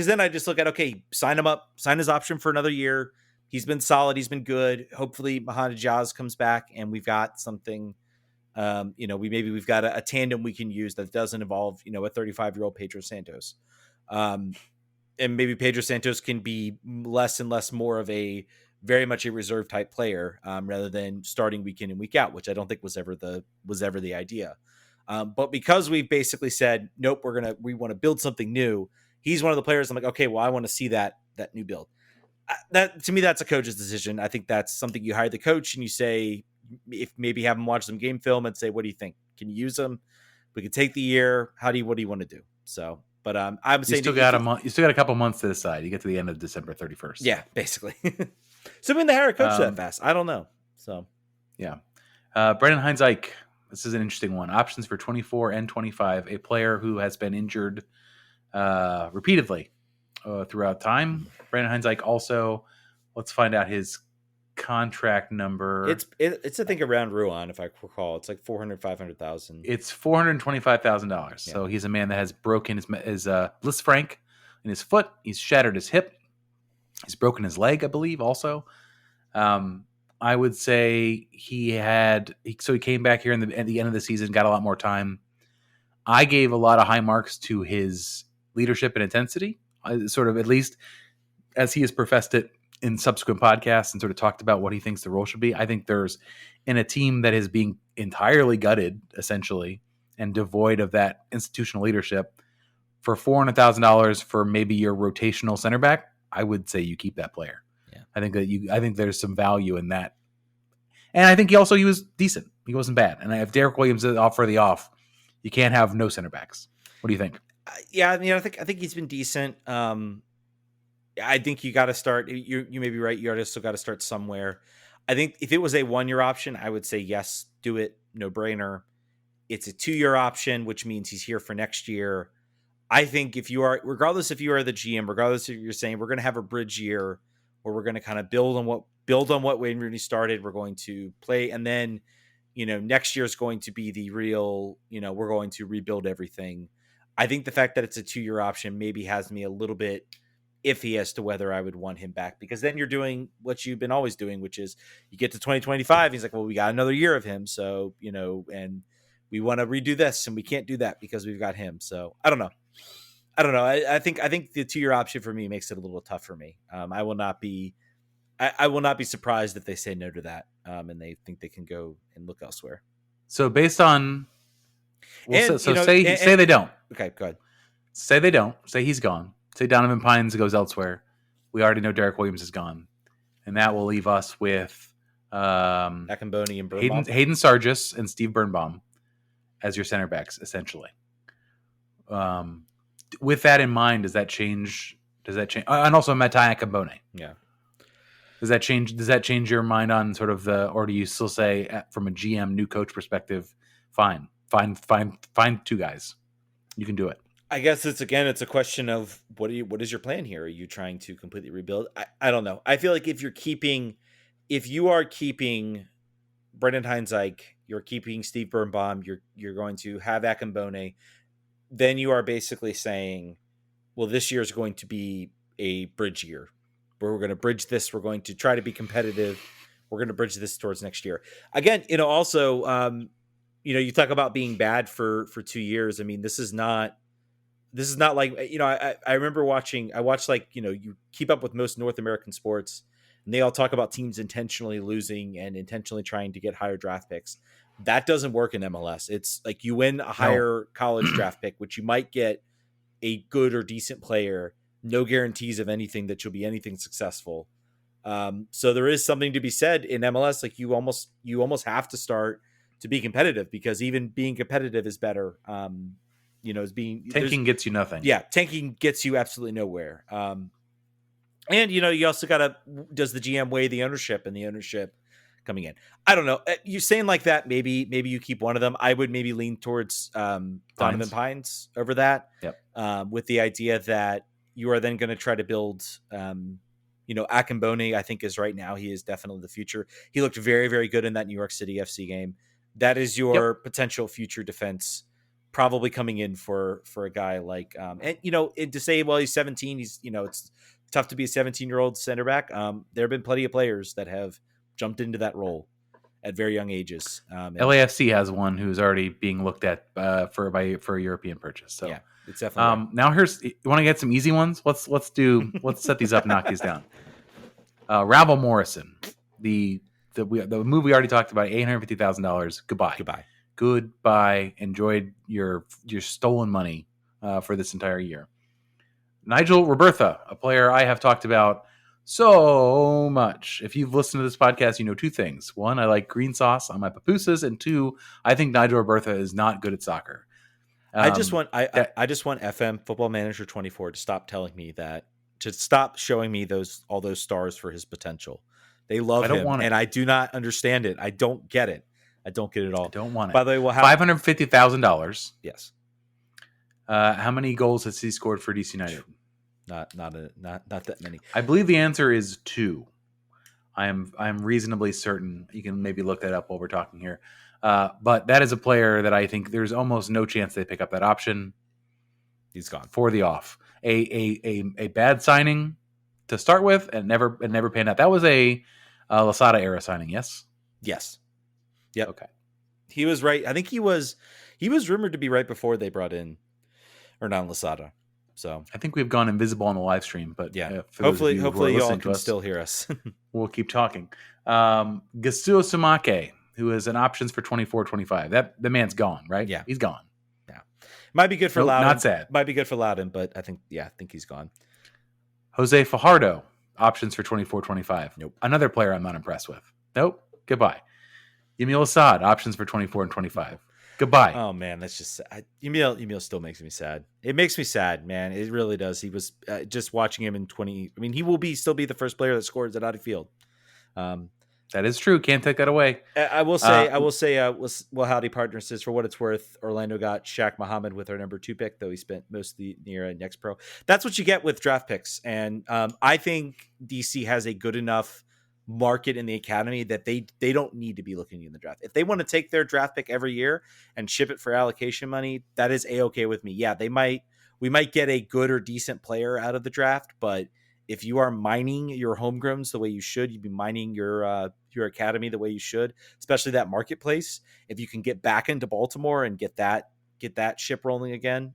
Speaker 2: then I just look at, okay, sign him up, sign his option for another year. He's been solid. He's been good. Hopefully Mohamed Jazz comes back and we've got something. We've got a tandem we can use that doesn't involve, a 35-year-old Pedro Santos. And maybe Pedro Santos can be less and less more of a very much a reserve type player rather than starting week in and week out, which I don't think was ever the idea. But because we've basically said, nope, we want to build something new. He's one of the players I'm like, okay, well, I want to see that new build. That to me, that's a coach's decision. I think that's something you hire the coach and you say, if maybe have him watch some game film and say, what do you think? Can you use him? We can take the year. What do you want to do? So, but I'm saying
Speaker 1: you still got a couple months to decide. You get to the end of December 31st.
Speaker 2: Yeah, basically. So when the hire coach that fast, I don't know. So
Speaker 1: yeah, Brendan Hines-Ike. This is an interesting one. Options for 24 and 25. A player who has been injured repeatedly throughout time. Brendan Hines-Ike also. Let's find out his contract number.
Speaker 2: It's I think around Ruan, if I recall. It's like 500,000.
Speaker 1: It's $425,000. So he's a man that has broken his Bliss Frank in his foot. He's shattered his hip. He's broken his leg, I believe, also. I would say he came back here at the end of the season, got a lot more time. I gave a lot of high marks to his leadership and intensity, sort of at least as he has professed it in subsequent podcasts and sort of talked about what he thinks the role should be. I think there's in a team that is being entirely gutted, essentially, and devoid of that institutional leadership for $400,000 for maybe your rotational center back. I would say you keep that player.
Speaker 2: Yeah.
Speaker 1: I think there's some value in that. And I think he was decent. He wasn't bad. And if Derek Williams is off for the off, you can't have no center backs. What do you think?
Speaker 2: Yeah, I think he's been decent. I think you got to start. You may be right. You still got to start somewhere. I think if it was a 1-year option, I would say yes, do it, no brainer. It's a 2-year option, which means he's here for next year. I think regardless if you are the GM, regardless if you're saying we're going to have a bridge year where we're going to kind of build on what Wayne Rooney started, we're going to play, and then next year is going to be the real. We're going to rebuild everything. I think the fact that it's a 2-year option maybe has me a little bit iffy as to whether I would want him back, because then you're doing what you've been always doing, which is you get to 2025. He's like, well, we got another year of him, so and we want to redo this, and we can't do that because we've got him. So I don't know. I think the 2-year option for me makes it a little tough for me. I will not be surprised if they say no to that, and they think they can go and look elsewhere.
Speaker 1: So based on, say they don't.
Speaker 2: Okay, go ahead.
Speaker 1: Say they don't. Say he's gone. Say Donovan Pines goes elsewhere. We already know Derek Williams is gone, and that will leave us with
Speaker 2: Akamboni and Birnbaum.
Speaker 1: Hayden Sargis and Steve Birnbaum as your center backs, essentially. With that in mind, does that change? And also Matai Akamboni.
Speaker 2: Yeah. Does
Speaker 1: that change your mind on sort of or do you still say from a GM new coach perspective, find 2 guys, you can do it?
Speaker 2: I guess it's a question of what is your plan here? Are you trying to completely rebuild? I don't know. I feel like if you are keeping Brendan Hines-Ike, you're keeping Steve Birnbaum, you're going to have Akamboni, then you are basically saying, well, this year is going to be a bridge year where we're going to bridge this. We're going to try to be competitive. We're going to bridge this towards next year. Again, also, you talk about being bad for 2 years. I mean, this is not like, I remember I watched, like, you keep up with most North American sports, and they all talk about teams intentionally losing and intentionally trying to get higher draft picks. That doesn't work in MLS. It's like you win a higher college draft pick, which you might get a good or decent player. No guarantees of anything that you'll be anything successful. So there is something to be said in MLS. Like you almost have to start to be competitive, because even being competitive is better.
Speaker 1: Tanking gets you nothing.
Speaker 2: Yeah, tanking gets you absolutely nowhere. And you also gotta, does the GM weigh the ownership and the ownership coming in? I don't know. You're saying like that. Maybe you keep one of them. I would maybe lean towards Donovan Pines over that.
Speaker 1: Yep.
Speaker 2: With the idea that you are then going to try to build. Akambone, I think, is right now. He is definitely the future. He looked very, very good in that New York City FC game. That is your potential future defense, probably coming in for a guy like, and to say, well, he's 17. He's, it's tough to be a 17-year-old center back. There have been plenty of players that have jumped into that role at very young ages.
Speaker 1: LAFC has one who's already being looked at for a European purchase. So
Speaker 2: yeah, it's definitely
Speaker 1: now you want to get some easy ones. Let's set these up and knock these down. Ravel Morrison, the move we already talked about, $850,000. Goodbye. Enjoyed your stolen money for this entire year. Nigel Robertha, a player I have talked about so much. If you've listened to this podcast, you know two things. One, I like green sauce on my pupusas, and two, I think Nigel Robertha is not good at soccer.
Speaker 2: I just want FM Football Manager 24 to stop telling me that, to stop showing me all those stars for his potential. They love him, and I do not understand it. I don't get it. I don't get it all.
Speaker 1: I don't want it.
Speaker 2: By the way, we'll have
Speaker 1: $550,000.
Speaker 2: Yes.
Speaker 1: How many goals has he scored for DC United?
Speaker 2: Not that many.
Speaker 1: I believe the answer is 2. I'm reasonably certain. You can maybe look that up while we're talking here. But that is a player that I think there's almost no chance they pick up that option.
Speaker 2: He's gone
Speaker 1: for the off. A bad signing to start with, and never panned out. That was a Losada era signing. Yes.
Speaker 2: Yep.
Speaker 1: Okay.
Speaker 2: He was right. I think he was rumored to be right before they brought in Hernan Losada. So
Speaker 1: I think we've gone invisible on the live stream, but
Speaker 2: yeah, hopefully y'all can still hear us.
Speaker 1: We'll keep talking. Gasuo Sumake, who is an options for 24-25. The man's gone, right?
Speaker 2: Yeah,
Speaker 1: he's gone.
Speaker 2: Yeah, might be good for Loudon.
Speaker 1: Not sad.
Speaker 2: Might be good for Loudon, but I think he's gone.
Speaker 1: Jose Fajardo, options for 24-25.
Speaker 2: Nope.
Speaker 1: Another player I'm not impressed with. Nope. Goodbye. Yamil Assad, options for 24 and 25. Goodbye.
Speaker 2: Oh man, that's just Yamil still makes me sad. It makes me sad, man. It really does. He was just watching him in 20. I mean, he will still be the first player that scores at out of field.
Speaker 1: That is true. Can't take that away.
Speaker 2: I will say, Howdy Partners says, for what it's worth, Orlando got Shaq Muhammad with our number 2 pick, though he spent most of the year at Next Pro. That's what you get with draft picks, and I think DC has a good enough market in the academy that they don't need to be looking in the draft. If they want to take their draft pick every year and ship it for allocation money, that is a-okay with me. Yeah, we might get a good or decent player out of the draft, but if you are mining your homegrowns the way you should, you'd be mining your academy the way you should, especially that marketplace. If you can get back into Baltimore and get that ship rolling again,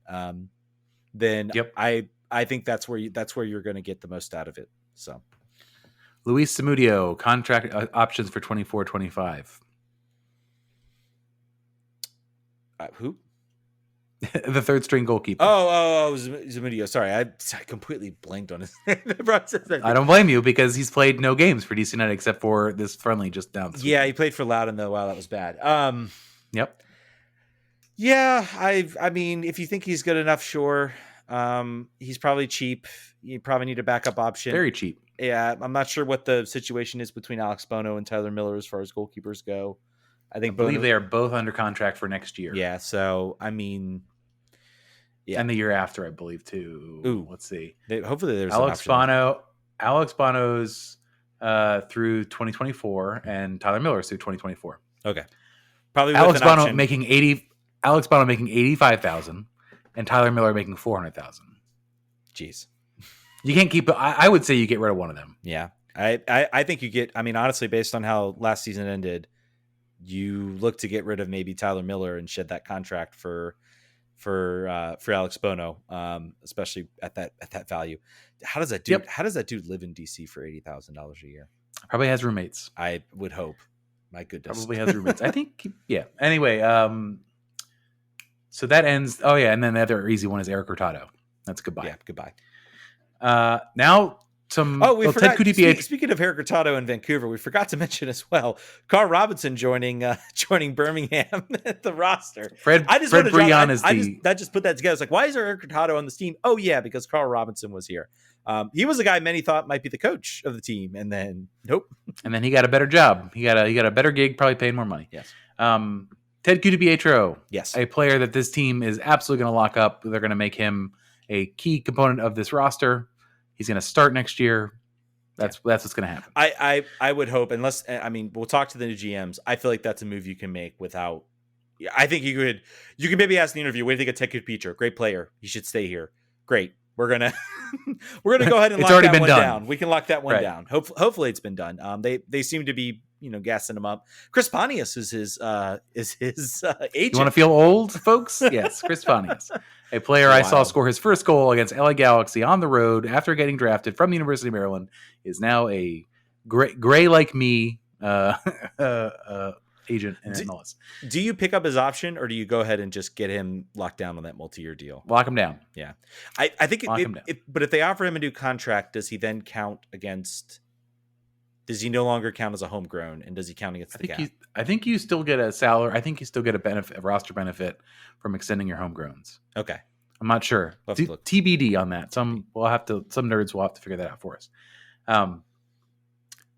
Speaker 2: then
Speaker 1: yep.
Speaker 2: I think that's where you're going to get the most out of it. So.
Speaker 1: Luis Zamudio, contract options for 24-25.
Speaker 2: Who?
Speaker 1: The third string goalkeeper.
Speaker 2: Oh, Zamudio. Sorry, I completely blanked on his name.
Speaker 1: I don't blame you, because he's played no games for DC United except for this friendly just down the street.
Speaker 2: Yeah, he played for Loudon, though. Wow, that was bad.
Speaker 1: Yep.
Speaker 2: Yeah, I mean, if you think he's good enough, sure. He's probably cheap. You probably need a backup option.
Speaker 1: Very cheap.
Speaker 2: Yeah, I'm not sure what the situation is between Alex Bono and Tyler Miller as far as goalkeepers go. I believe
Speaker 1: they are both under contract for next year.
Speaker 2: Yeah, so I mean, yeah,
Speaker 1: and the year after, I believe too.
Speaker 2: Ooh,
Speaker 1: let's see.
Speaker 2: Hopefully, there's
Speaker 1: Alex Bono's through 2024, and Tyler Miller's through 2024.
Speaker 2: Okay, probably with
Speaker 1: Alex Bono
Speaker 2: option.
Speaker 1: making $85,000, and Tyler Miller making $400,000.
Speaker 2: Jeez.
Speaker 1: You can't keep. I would say you get rid of one of them.
Speaker 2: Yeah, I think you get. I mean, honestly, based on how last season ended, you look to get rid of maybe Tyler Miller and shed that contract for Alex Bono, especially at that value. How does that dude?
Speaker 1: Yep.
Speaker 2: How does that dude live in DC for $80,000 a year?
Speaker 1: Probably has roommates.
Speaker 2: I would hope. My goodness,
Speaker 1: probably has roommates. I think. Yeah. Anyway, so that ends. Oh yeah, and then the other easy one is Eric Hurtado. That's goodbye.
Speaker 2: Yeah, goodbye.
Speaker 1: Now some.
Speaker 2: Oh, we forgot.
Speaker 1: Ted
Speaker 2: Speaking of Eric Hurtado in Vancouver, we forgot to mention as well Carl Robinson joining Birmingham at the roster.
Speaker 1: Fred Breon is
Speaker 2: I just put that together. It's like, why is there Eric Hurtado on this team? Oh yeah, because Carl Robinson was here. He was a guy many thought might be the coach of the team, and then nope.
Speaker 1: And then he got a better job. He got a better gig, probably paying more money.
Speaker 2: Yes.
Speaker 1: Ted DiPietro.
Speaker 2: Yes.
Speaker 1: A player that this team is absolutely going to lock up. They're going to make him a key component of this roster. He's going to start next year. That's what's going to happen.
Speaker 2: I would hope, unless, I mean, we'll talk to the new GMs. I feel like that's a move you can make without. I think you can maybe ask in the interview, what do you think of Ted DiPietro? Great player. He should stay here. Great. We're gonna go ahead and lock that one down. We can lock that one down. Hopefully it's been done. They seem to be gassing him up. Chris Pontius is his agent.
Speaker 1: You want to feel old, folks? Yes, Chris Pontius, a player I saw score his first goal against LA Galaxy on the road after getting drafted from the University of Maryland, is now a gray like me agent in MLS.
Speaker 2: Do you pick up his option, or do you go ahead and just get him locked down on that multi-year deal?
Speaker 1: Lock him down.
Speaker 2: Yeah, I think. But if they offer him a new contract, does he then count against? Does he no longer count as a homegrown, and does he count against the cap?
Speaker 1: I think you still get a salary. I think you still get a roster benefit from extending your homegrowns.
Speaker 2: Okay,
Speaker 1: I'm not sure. TBD on that. Some nerds will have to figure that out for us.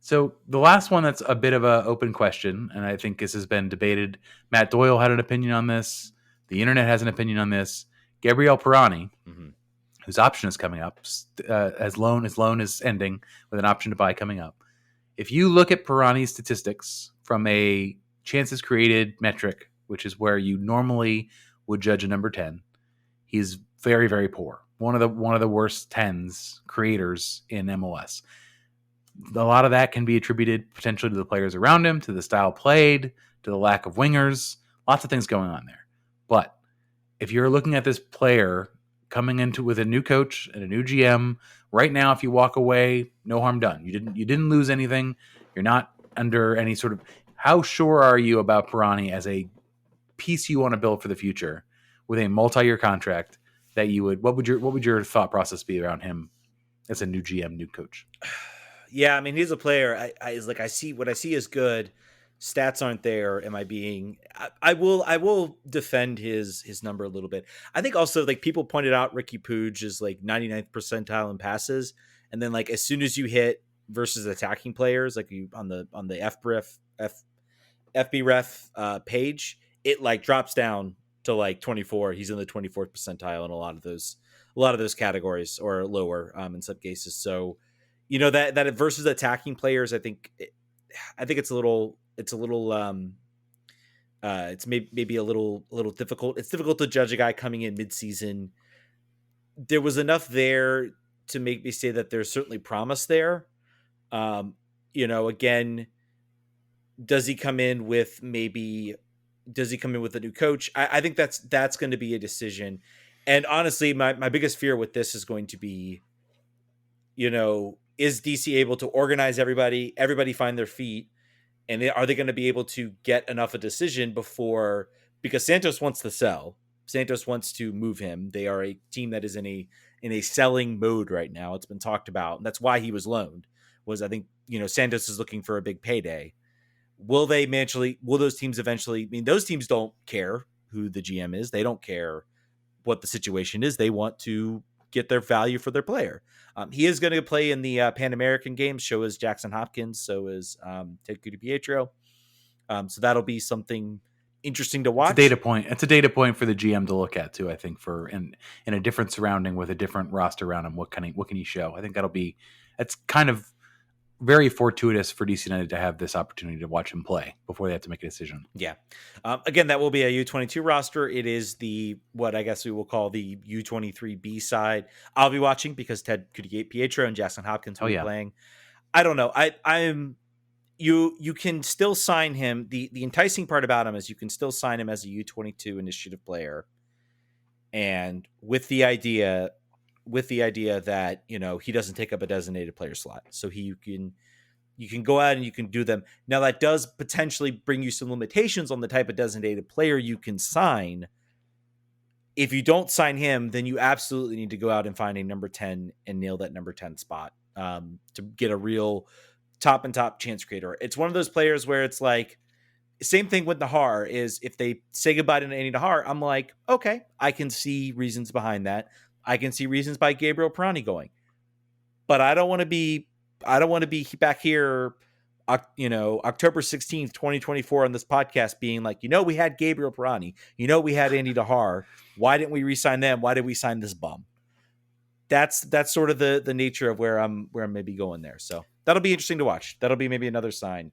Speaker 1: So the last one that's a bit of an open question, and I think this has been debated. Matt Doyle had an opinion on this. The internet has an opinion on this. Gabriel Pirani, whose option is coming up, his loan is ending with an option to buy coming up. If you look at Pirani's statistics from a chances created metric, which is where you normally would judge a number 10, he's very, very poor. One of the worst 10s creators in MLS. A lot of that can be attributed potentially to the players around him, to the style played, to the lack of wingers, lots of things going on there. But if you're looking at this player coming into with a new coach and a new GM, right now, if you walk away, no harm done. You didn't lose anything. You're not under any sort of. How sure are you about Pirani as a piece you want to build for the future with a multi-year contract that you would? What would your thought process be around him as a new GM, new coach?
Speaker 2: Yeah, I mean, he's a player. I see what I see is good. Stats aren't there. Am I being? I will defend his number a little bit. I think also, like, people pointed out, Ricky Puig is like 99th percentile in passes, and then like as soon as you hit versus attacking players, like you on the FBref page, it like drops down to like 24. He's in the 24th percentile in a lot of those categories, or lower in some cases. So. That versus attacking players, I think it's a little it's maybe a little difficult. It's difficult to judge a guy coming in midseason. There was enough there to make me say that there's certainly promise there. Again, does he come in with a new coach? I think that's going to be a decision. And honestly, my biggest fear with this is going to be, is DC able to organize everybody find their feet, and are they going to be able to get enough a decision because Santos wants to sell. Santos wants to move him. They are a team that is in a selling mode right now. It's been talked about, and that's why he was loaned. I think Santos is looking for a big payday. Will those teams eventually? I mean, those teams don't care who the GM is. They don't care what the situation is. They want to get their value for their player. He is going to play in the Pan American Games. So is Jackson Hopkins. So is Ted DiPietro. So that'll be something interesting to watch.
Speaker 1: It's a data point. It's a data point for the GM to look at too. I think in a different surrounding with a different roster around him, what can he show? I think that's kind of very fortuitous for DC United to have this opportunity to watch him play before they have to make a decision.
Speaker 2: Yeah. Again, that will be a U22 roster. It is what I guess we will call the U23B side. I'll be watching because Ted DiPietro and Jackson Hopkins will be playing. I don't know. you can still sign him. The enticing part about him is you can still sign him as a U22 initiative player, and with the idea that he doesn't take up a designated player slot, so you can go out and you can do them. Now that does potentially bring you some limitations on the type of designated player you can sign. If you don't sign him, then you absolutely need to go out and find a number 10 and nail that number 10 spot to get a real top and top chance creator. It's one of those players where it's like, same thing with Nahar is if they say goodbye to Andy Nahar, I'm like, okay, I can see reasons behind that. I can see reasons by Gabriel Pirani going, but I don't want to be back here, October 16th, 2024 on this podcast being like, we had Gabriel Pirani, we had Andy Nahar. Why didn't we re-sign them? Why did we sign this bum? That's sort of the nature of where I'm maybe going there. So that'll be interesting to watch. That'll be maybe another sign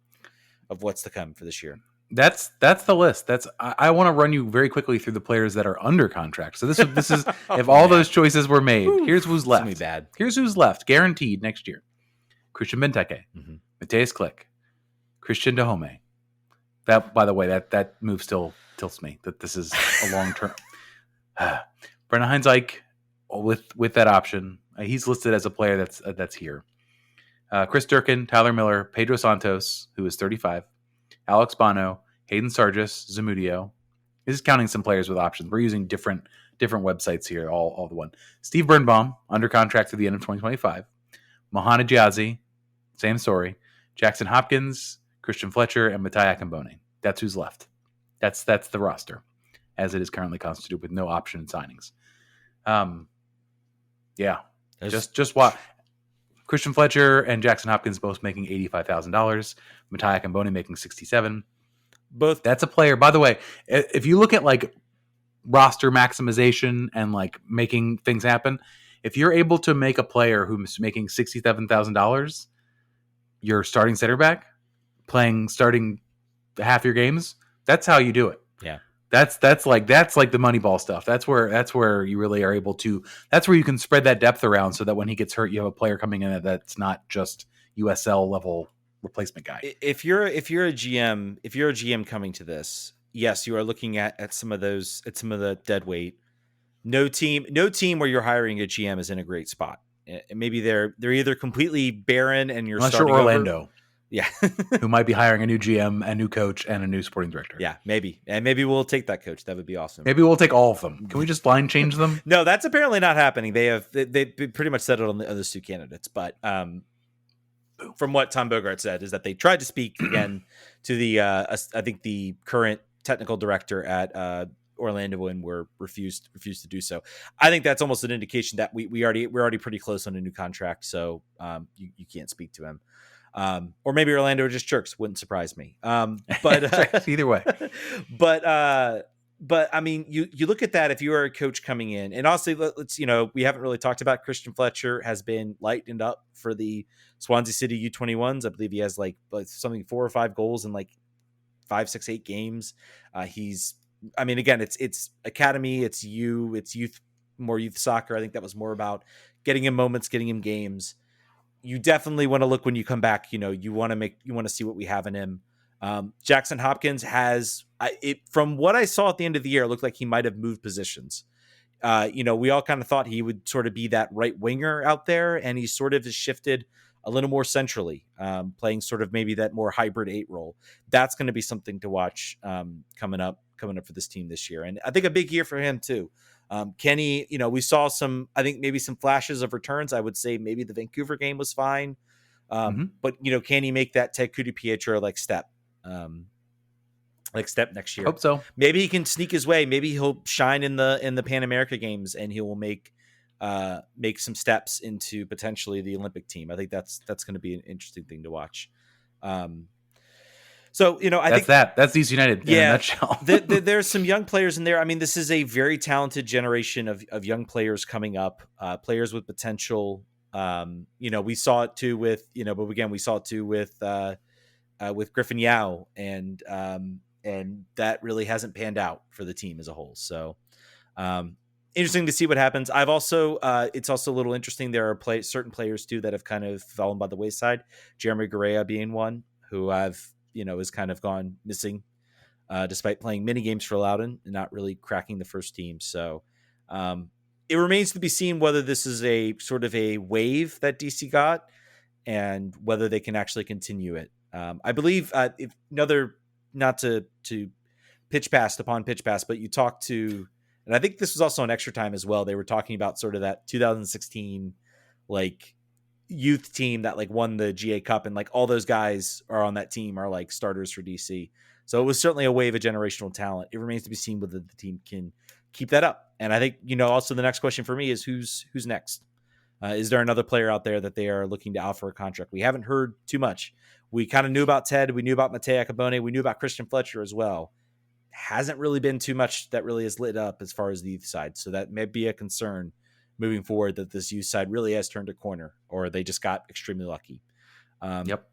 Speaker 2: of what's to come for this year.
Speaker 1: That's the list. I want to run you very quickly through the players that are under contract. So this is if all those choices were made. Here's who's left.
Speaker 2: Bad.
Speaker 1: Here's who's left, guaranteed next year: Christian Benteke, Mateus Click, Christian Dahome. That, by the way, that move still tilts me that this is a long term. Brennan Hines-Ike with that option. He's listed as a player that's here. Chris Durkin, Tyler Miller, Pedro Santos, who is 35, Alex Bono, Hayden Sargis, Zamudio. This is counting some players with options. We're using different websites here, all the one. Steve Birnbaum, under contract to the end of 2025. Mohana Giazzi, same story. Jackson Hopkins, Christian Fletcher, and Matai Akambone. That's who's left. That's the roster as it is currently constituted with no option signings. Yeah. Just what Christian Fletcher and Jackson Hopkins both making $85,000. Matai Akambone making $67,000.
Speaker 2: Both.
Speaker 1: That's a player. By the way, if you look at like roster maximization and like making things happen, if you're able to make a player who's making $67,000 your starting center back, starting half your games, that's how you do it.
Speaker 2: Yeah.
Speaker 1: That's like the Moneyball stuff. That's where you really are able to. That's where you can spread that depth around so that when he gets hurt, you have a player coming in that's not just USL level replacement guy.
Speaker 2: If you're a GM coming to this, yes, you are looking at some of the dead weight. No team where you're hiring a GM is in a great spot. Maybe they're either completely barren and you're
Speaker 1: unless
Speaker 2: starting
Speaker 1: you're Orlando.
Speaker 2: Over. Yeah.
Speaker 1: Who might be hiring a new GM, a new coach, and a new sporting director.
Speaker 2: Yeah, maybe. And maybe we'll take that coach. That would be awesome.
Speaker 1: Maybe we'll take all of them. Can we just line change them?
Speaker 2: No, that's apparently not happening. They pretty much settled on the other two candidates. But from what Tom Bogart said is that they tried to speak again to the I think the current technical director at Orlando and were refused to do so. I think that's almost an indication that we're already pretty close on a new contract. So you can't speak to him. Or maybe Orlando are just jerks. Wouldn't surprise me. But
Speaker 1: either way,
Speaker 2: but I mean, you look at that. If you are a coach coming in, and honestly, let's we haven't really talked about Christian Fletcher has been lightened up for the Swansea City U21s. I believe he has like something 4 or 5 goals in like 5, 6, 8 games. Again, it's academy, it's youth, more youth soccer. I think that was more about getting him moments, getting him games. You definitely want to look when you come back. You want to see what we have in him. Jackson Hopkins from what I saw at the end of the year, it looked like he might have moved positions. We all kind of thought he would sort of be that right winger out there, and he sort of has shifted a little more centrally, playing sort of maybe that more hybrid 8 role. That's going to be something to watch coming up for this team this year. And I think a big year for him too. Kenny, we saw maybe some flashes of returns. I would say maybe the Vancouver game was fine. But can he make that Ted Pietro step next year?
Speaker 1: Hope so.
Speaker 2: Maybe he can sneak his way. Maybe he'll shine in the Pan America games and he will make some steps into potentially the Olympic team. I think that's going to be an interesting thing to watch. So, I think
Speaker 1: that's DC United in a nutshell.
Speaker 2: There's some young players in there. I mean, this is a very talented generation of young players coming up, players with potential. We saw it too with Griffin Yao, and that really hasn't panned out for the team as a whole. So, interesting to see what happens. I've also, it's also a little interesting. There are certain players too that have kind of fallen by the wayside. Jeremy Garea being one, who has kind of gone missing despite playing many games for Loudoun and not really cracking the first team. So it remains to be seen whether this is a sort of a wave that DC got and whether they can actually continue it. I believe if another, not to pitch pass upon pitch pass, but you talked to, and I think this was also on Extra Time as well. They were talking about sort of that 2016 like youth team that like won the GA Cup, and like all those guys are on that team are like starters for DC. So it was certainly a wave of generational talent. It remains to be seen whether the team can keep that up. And I think, also the next question for me is who's next? Is there another player out there that they are looking to offer a contract? We haven't heard too much. We kind of knew about Ted. We knew about Matei Akabone. We knew about Christian Fletcher as well. Hasn't really been too much that really has lit up as far as the youth side. So that may be a concern moving forward, that this youth side really has turned a corner, or they just got extremely lucky.
Speaker 1: Yep.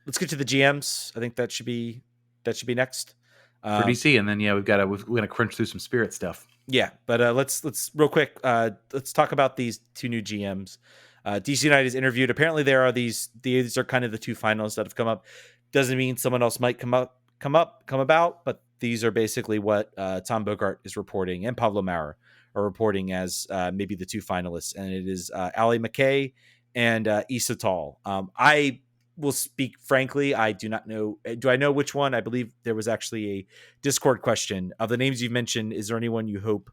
Speaker 2: Let's get to the GMs. I think that should be next
Speaker 1: for DC, and then we're gonna crunch through some Spirit stuff.
Speaker 2: Yeah, but let's real quick. Let's talk about these two new GMs. DC United is interviewed. Apparently, there are these are kind of the two finalists that have come up. Doesn't mean someone else might come about, but these are basically what Tom Bogart is reporting and Pablo Maurer are reporting as maybe the two finalists, and it is Ali McKay and Issa Tall. I will speak frankly. I do not know. Do I know which one? I believe there was actually a Discord question of the names you've mentioned. Is there anyone you hope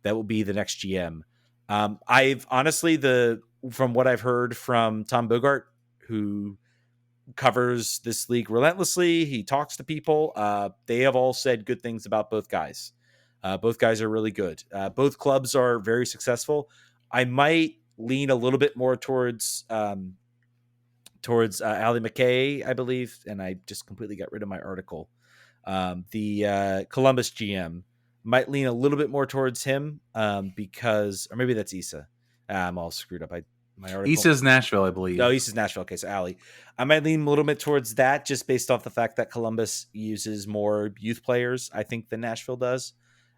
Speaker 2: that will be the next GM? I've honestly, from what I've heard from Tom Bogart, who covers this league relentlessly, he talks to people. They have all said good things about both guys. Both guys are really good. Both clubs are very successful. I might lean a little bit more towards Ali McKay, I believe, and I just completely got rid of my article. The Columbus GM might lean a little bit more towards him because, or maybe that's Issa. I'm all screwed up. My article.
Speaker 1: Issa's Nashville, I believe.
Speaker 2: No, Issa's Nashville. Okay, so Ali. I might lean a little bit towards that just based off the fact that Columbus uses more youth players, I think, than Nashville does.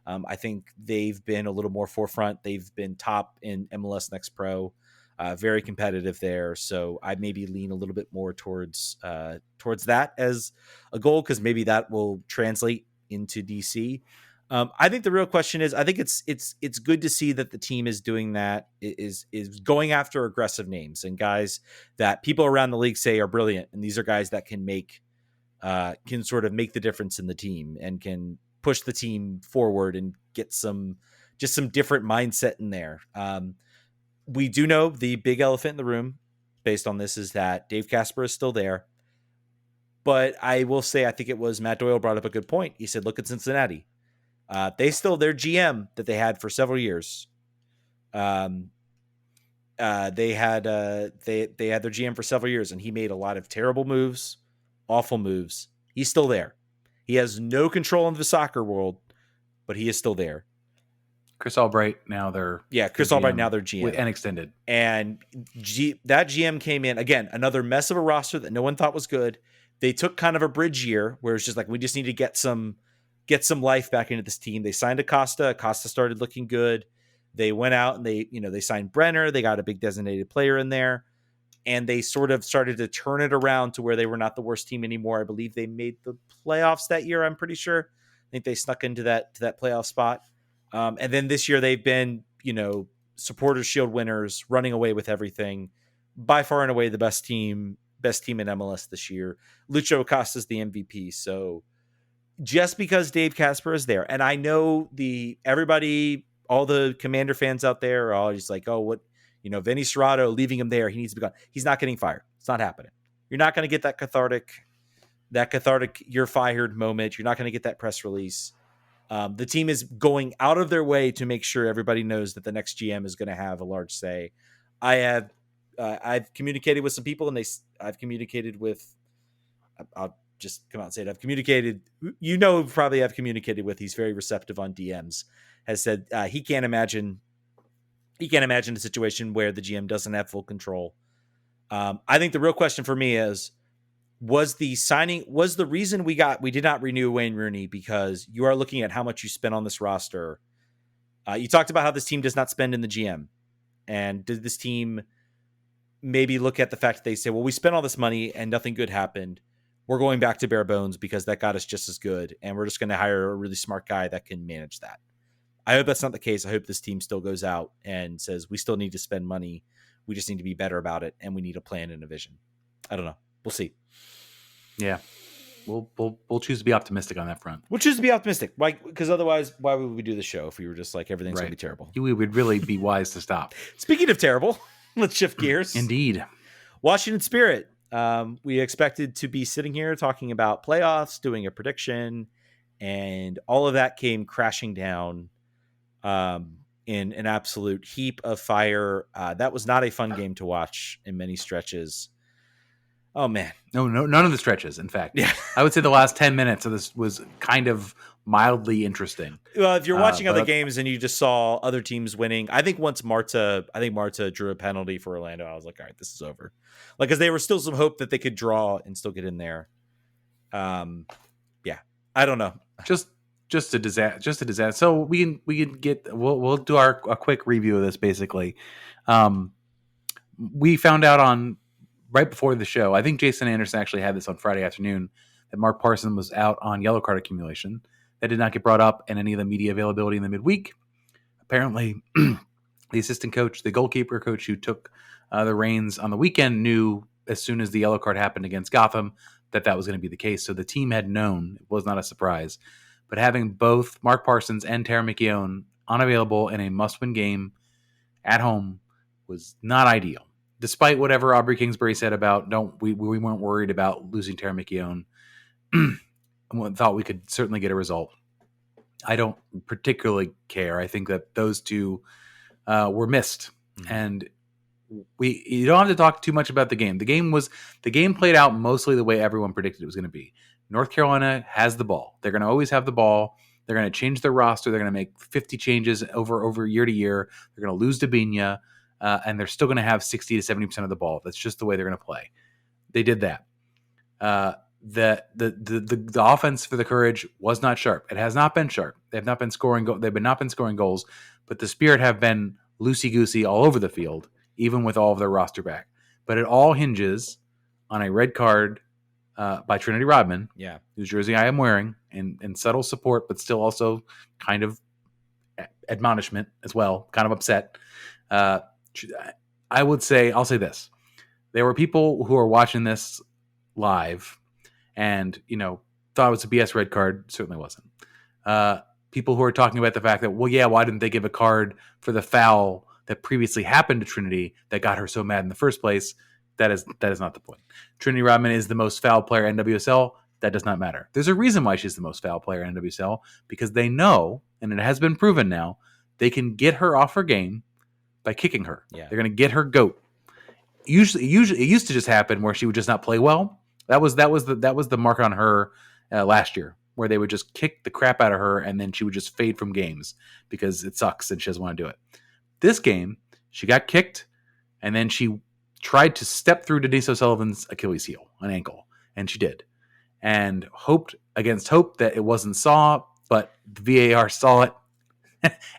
Speaker 2: I think they've been a little more forefront. They've been top in MLS Next Pro. Very competitive there, so I maybe lean a little bit more towards that as a goal, because maybe that will translate into DC. I think the real question is, I think it's good to see that the team is doing that, is going after aggressive names and guys that people around the league say are brilliant, and these are guys that can sort of make the difference in the team and can push the team forward and get some different mindset in there. We do know the big elephant in the room based on this is that Dave Casper is still there. But I will say, I think it was Matt Doyle brought up a good point. He said, look at Cincinnati. Their GM that they had for several years. They had their GM for several years, and he made a lot of terrible moves, awful moves. He's still there. He has no control in the soccer world, but he is still there.
Speaker 1: Chris Albright now their
Speaker 2: GM
Speaker 1: and extended, and
Speaker 2: that GM came in again, another mess of a roster that no one thought was good. They took kind of a bridge year where it's just like, we just need to get some life back into this team. They signed Acosta. Acosta started looking good. They went out and they signed Brenner. They got a big designated player in there, and they sort of started to turn it around to where they were not the worst team anymore. I believe they made the playoffs that year. I'm pretty sure. I think they snuck into that playoff spot. And then this year they've been, Supporters Shield winners, running away with everything. By far and away the best team in MLS this year. Lucho Acosta is the MVP. So just because Dave Casper is there, and I know all the Commander fans out there are all just like, oh, what, Vinny Serrato, leaving him there, he needs to be gone. He's not getting fired. It's not happening. You're not going to get that cathartic you're fired moment. You're not going to get that press release. The team is going out of their way to make sure everybody knows that the next GM is going to have a large say. I've communicated with some people, and I've communicated with. I'll just come out and say it. I've communicated. Probably I've communicated with. He's very receptive on DMs. Has said he can't imagine. He can't imagine a situation where the GM doesn't have full control. I think the real question for me is, was the reason we did not renew Wayne Rooney because you are looking at how much you spent on this roster. You talked about how this team does not spend in the GM, and did this team maybe look at the fact that they say, well, we spent all this money and nothing good happened. we're going back to bare bones because that got us just as good, and we're just going to hire a really smart guy that can manage that. I hope that's not the case. I hope this team still goes out and says, we still need to spend money. We just need to be better about it, and we need a plan and a vision. I don't know. We'll see.
Speaker 1: Yeah. We'll choose to be optimistic on that front.
Speaker 2: We'll choose to be optimistic. Why? Because otherwise, why would we do the show if we were just like, everything's going to be terrible?
Speaker 1: We would really be wise to stop.
Speaker 2: Speaking of terrible, let's shift gears.
Speaker 1: Indeed.
Speaker 2: Washington Spirit. We expected to be sitting here talking about playoffs, doing a prediction, and all of that came crashing down in an absolute heap of fire. That was not a fun game to watch in many stretches. Oh, man.
Speaker 1: No, none of the stretches, in fact.
Speaker 2: Yeah.
Speaker 1: I would say the last 10 minutes of this was kind of mildly interesting.
Speaker 2: Well, if you're watching other games and you just saw other teams winning, I think once Marta drew a penalty for Orlando, I was like, all right, this is over. Like, because there was still some hope that they could draw and still get in there. Yeah, I don't know.
Speaker 1: Just a disaster. So we'll do a quick review of this. Basically, we found out right before the show. I think Jason Anderson actually had this on Friday afternoon, that Mark Parson was out on yellow card accumulation. That did not get brought up in any of the media availability in the midweek. Apparently, the assistant coach, the goalkeeper coach who took the reins on the weekend, knew as soon as the yellow card happened against Gotham that was going to be the case. So the team had known. It was not a surprise. But having both Mark Parsons and Tara McKeown unavailable in a must-win game at home was not ideal. Despite whatever Aubrey Kingsbury said about we weren't worried about losing Tara McKeown, thought we could certainly get a result. I don't particularly care. I think that those two were missed, and you don't have to talk too much about the game. The game played out mostly the way everyone predicted it was going to be. North Carolina has the ball. They're going to always have the ball. They're going to change their roster. They're going to make 50 changes over year to year. They're going to lose Dabinia, and they're still going to have 60 to 70% of the ball. That's just the way they're going to play. They did that. The offense for the Courage was not sharp. It has not been sharp. They've not been scoring. They've not been scoring goals, but the Spirit have been loosey goosey all over the field, even with all of their roster back. But it all hinges on a red card by Trinity Rodman, whose jersey I am wearing, and subtle support, but still also kind of admonishment as well, kind of upset. I'll say this. There were people who are watching this live and, thought it was a BS red card. Certainly wasn't. People who are talking about the fact that, why didn't they give a card for the foul that previously happened to Trinity that got her so mad in the first place? That is not the point. Trinity Rodman is the most foul player in NWSL. That does not matter. There's a reason why she's the most foul player in NWSL, because they know, and it has been proven now, they can get her off her game by kicking her. Yeah. They're going to get her goat. Usually, it used to just happen where she would just not play well. That was the mark on her last year, where they would just kick the crap out of her, and then she would just fade from games because it sucks and she doesn't want to do it. This game, she got kicked, and then she tried to step through Denise O'Sullivan's Achilles heel, an ankle, and she did. And hoped against hope that it wasn't saw, but the VAR saw it,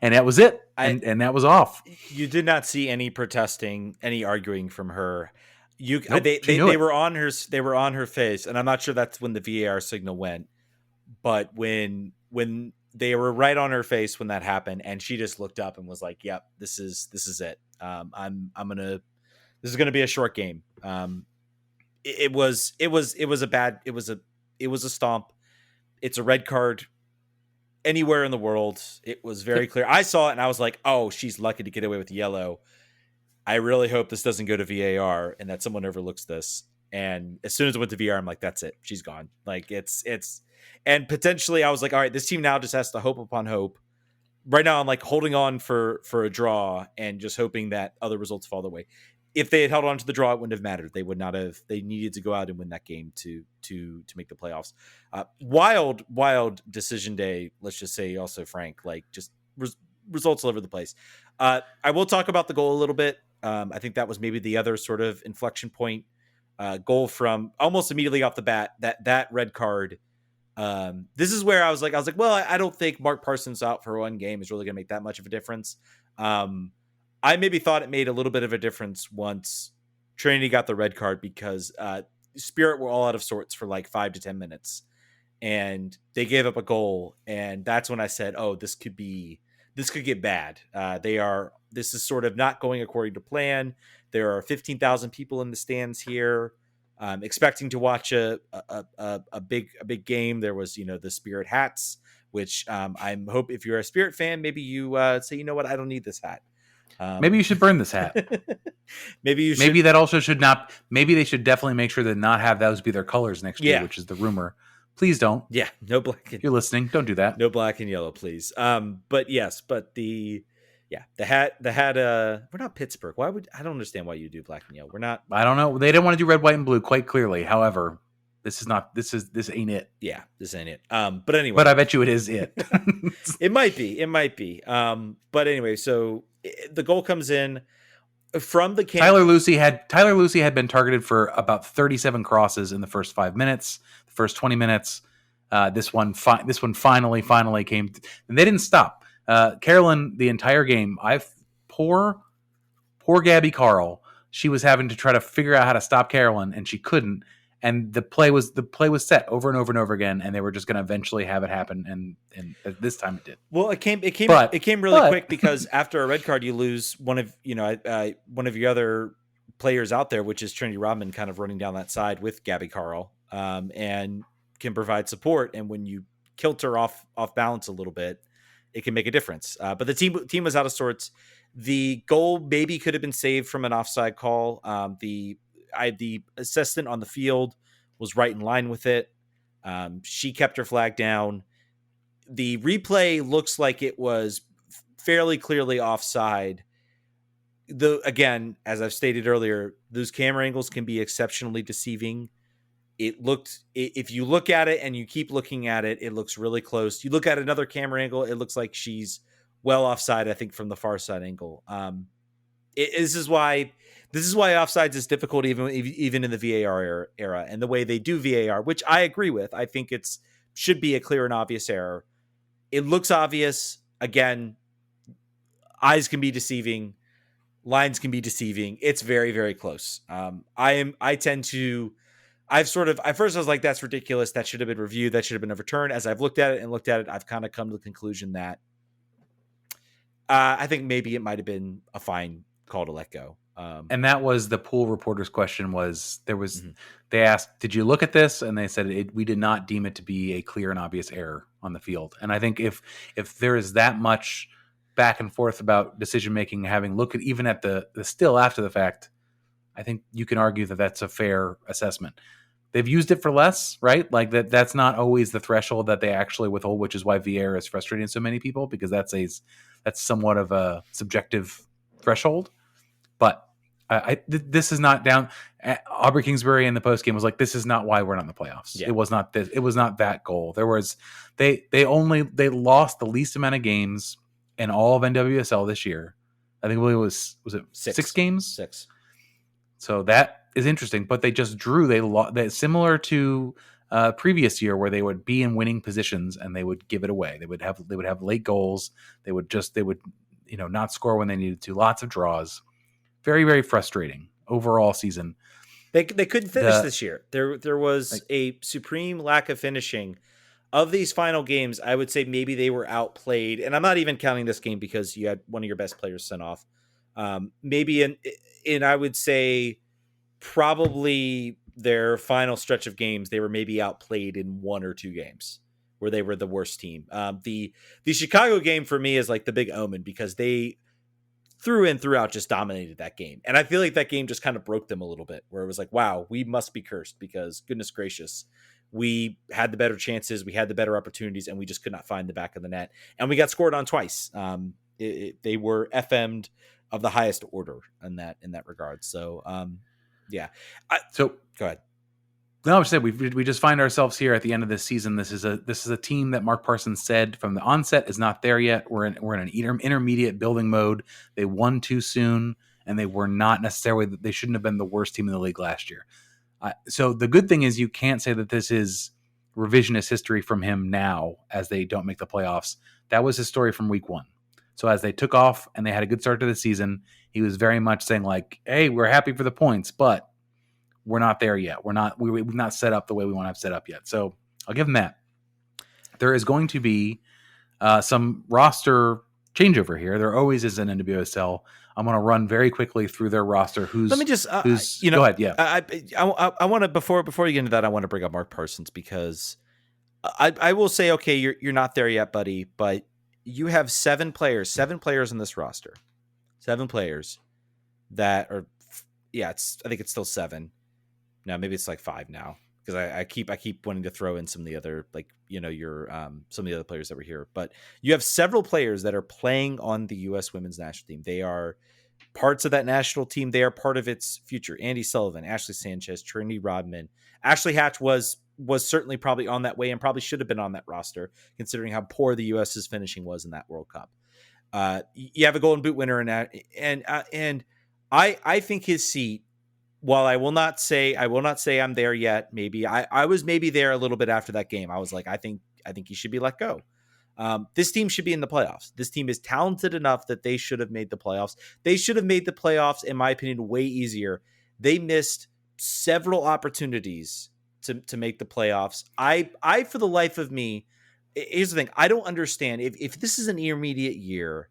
Speaker 1: and that was it. And that was off.
Speaker 2: You did not see any protesting, any arguing from her. Nope, they were on her. They were on her face, and I'm not sure that's when the VAR signal went, but when they were right on her face when that happened, and she just looked up and was like, "Yep, this is it. This is gonna be a short game." It was a stomp. It's a red card anywhere in the world. It was very clear. I saw it and I was like, "Oh, she's lucky to get away with yellow." I really hope this doesn't go to VAR and that someone overlooks this. And as soon as it went to VAR, I'm like, "That's it. She's gone." Like it's, and potentially I was like, "All right, this team now just has to hope upon hope." Right now, I'm like holding on for a draw and just hoping that other results fall their way. If they had held on to the draw, it wouldn't have mattered. They would not have. They needed to go out and win that game to make the playoffs. Wild decision day. Let's just say also, Frank, like just results all over the place. I will talk about the goal a little bit. I think that was maybe the other sort of inflection point goal from almost immediately off the bat. That red card. This is where I was like, well, I don't think Mark Parsons out for one game is really going to make that much of a difference. I maybe thought it made a little bit of a difference once Trinity got the red card because Spirit were all out of sorts for like 5 to 10 minutes, and they gave up a goal, and that's when I said, "Oh, this could get bad." This is sort of not going according to plan. There are 15,000 people in the stands here, expecting to watch a big game. There was, the Spirit hats, which I'm hope if you're a Spirit fan, maybe you say, you know what, I don't need this hat.
Speaker 1: Maybe you should burn this hat.
Speaker 2: Maybe you should.
Speaker 1: Maybe that also should not. Maybe they should definitely make sure to not have those be their colors next year, which is the rumor. Please don't.
Speaker 2: Yeah, no black.
Speaker 1: If you're listening, don't do that.
Speaker 2: No black and yellow, please. But yes, the hat. We're not Pittsburgh. I don't understand why you do black and yellow. We're not.
Speaker 1: I don't know. They didn't want to do red, white, and blue quite clearly. However, this ain't it.
Speaker 2: Yeah, this ain't it. But anyway.
Speaker 1: But I bet you it is it.
Speaker 2: It might be. But anyway, so the goal comes in from the camp. Tyler Lucy
Speaker 1: had been targeted for about 37 crosses in the first 5 minutes, the first 20 minutes. This one finally came, and they didn't stop. Carolyn, the entire game, poor Gabby Carl. She was having to try to figure out how to stop Carolyn, and she couldn't. And the play was set over and over and over again, and they were just going to eventually have it happen. And this time it did.
Speaker 2: Well, it came really quick, because after a red card, you lose one of your other players out there, which is Trinity Rodman, kind of running down that side with Gabby Carl, and can provide support. And when you kilter off balance a little bit, it can make a difference. But the team was out of sorts. The goal maybe could have been saved from an offside call. The assistant on the field was right in line with it. She kept her flag down. The replay looks like it was fairly clearly offside. Again, as I've stated earlier, those camera angles can be exceptionally deceiving. If you look at it and you keep looking at it, it looks really close. You look at another camera angle, it looks like she's well offside, I think, from the far side angle. This is why offsides is difficult even in the VAR era, and the way they do VAR, which I agree with. I think should be a clear and obvious error. It looks obvious. Again, eyes can be deceiving, lines can be deceiving. It's very, very close. At first I was like, that's ridiculous. That should have been reviewed. That should have been overturned. As I've looked at it, I've kind of come to the conclusion that I think maybe it might have been a fine call to let go.
Speaker 1: And that was the pool reporter's question. They asked, did you look at this? And they said, we did not deem it to be a clear and obvious error on the field. And I think if there is that much back and forth about decision making, having looked at even at the still after the fact, I think you can argue that that's a fair assessment. They've used it for less, right? Like that's not always the threshold that they actually withhold, which is why VAR is frustrating so many people, because that's somewhat of a subjective threshold. But this is not down. Aubrey Kingsbury in the postgame was like, "This is not why we're not in the playoffs. Yeah. It was not this. It was not that goal. They lost the least amount of games in all of NWSL this year. I think it was it 6 games?
Speaker 2: 6. So
Speaker 1: that is interesting. But they just drew. They similar to previous year where they would be in winning positions and they would give it away. They would have late goals. They would not score when they needed to. Lots of draws. Very, very frustrating overall season.
Speaker 2: They couldn't finish this year. There was a supreme lack of finishing of these final games. I would say maybe they were outplayed, and I'm not even counting this game because you had one of your best players sent off. Maybe in I would say probably their final stretch of games, they were maybe outplayed in 1 or 2 games where they were the worst team. The Chicago game for me is like the big omen because they through and throughout just dominated that game. And I feel like that game just kind of broke them a little bit, where it was like, wow, we must be cursed because goodness gracious, we had the better chances, we had the better opportunities, and we just could not find the back of the net. And we got scored on twice. They were FM'd of the highest order in that regard. So, yeah.
Speaker 1: So
Speaker 2: go ahead.
Speaker 1: No, I said we just find ourselves here at the end of this season. This is a team that Mark Parsons said from the onset is not there yet. We're in an intermediate building mode. They won too soon, and they were not necessarily. They shouldn't have been the worst team in the league last year. So the good thing is you can't say that this is revisionist history from him now as they don't make the playoffs. That was his story from week 1. So as they took off and they had a good start to the season, he was very much saying like, "Hey, we're happy for the points, but we're not there yet. We've not set up the way we want to have set up yet. So I'll give them that. There is going to be some roster changeover here. There always is an NWSL. I'm going to run very quickly through their roster.
Speaker 2: Let me just,
Speaker 1: go ahead. Yeah,
Speaker 2: I want to before you get into that, I want to bring up Mark Parsons because I will say, okay, you're not there yet, buddy, but you have 7 players in this roster, 7 players that are, I think it's still 7. Now maybe it's like 5 now because I keep wanting to throw in some of the other, like, your some of the other players that were here, but you have several players that are playing on the U.S. women's national team. They are parts of that national team. They are part of its future. Andy Sullivan, Ashley Sanchez, Trinity Rodman, Ashley Hatch was certainly probably on that way and probably should have been on that roster considering how poor the U.S.'s finishing was in that World Cup. You have a Golden Boot winner in that, and I think his seat. While I will not say I'm there yet. Maybe I was maybe there a little bit after that game. I was like, I think he should be let go. This team should be in the playoffs. This team is talented enough that they should have made the playoffs. They should have made the playoffs, in my opinion, way easier. They missed several opportunities to make the playoffs. I for the life of me, here's the thing. I don't understand if this is an intermediate year.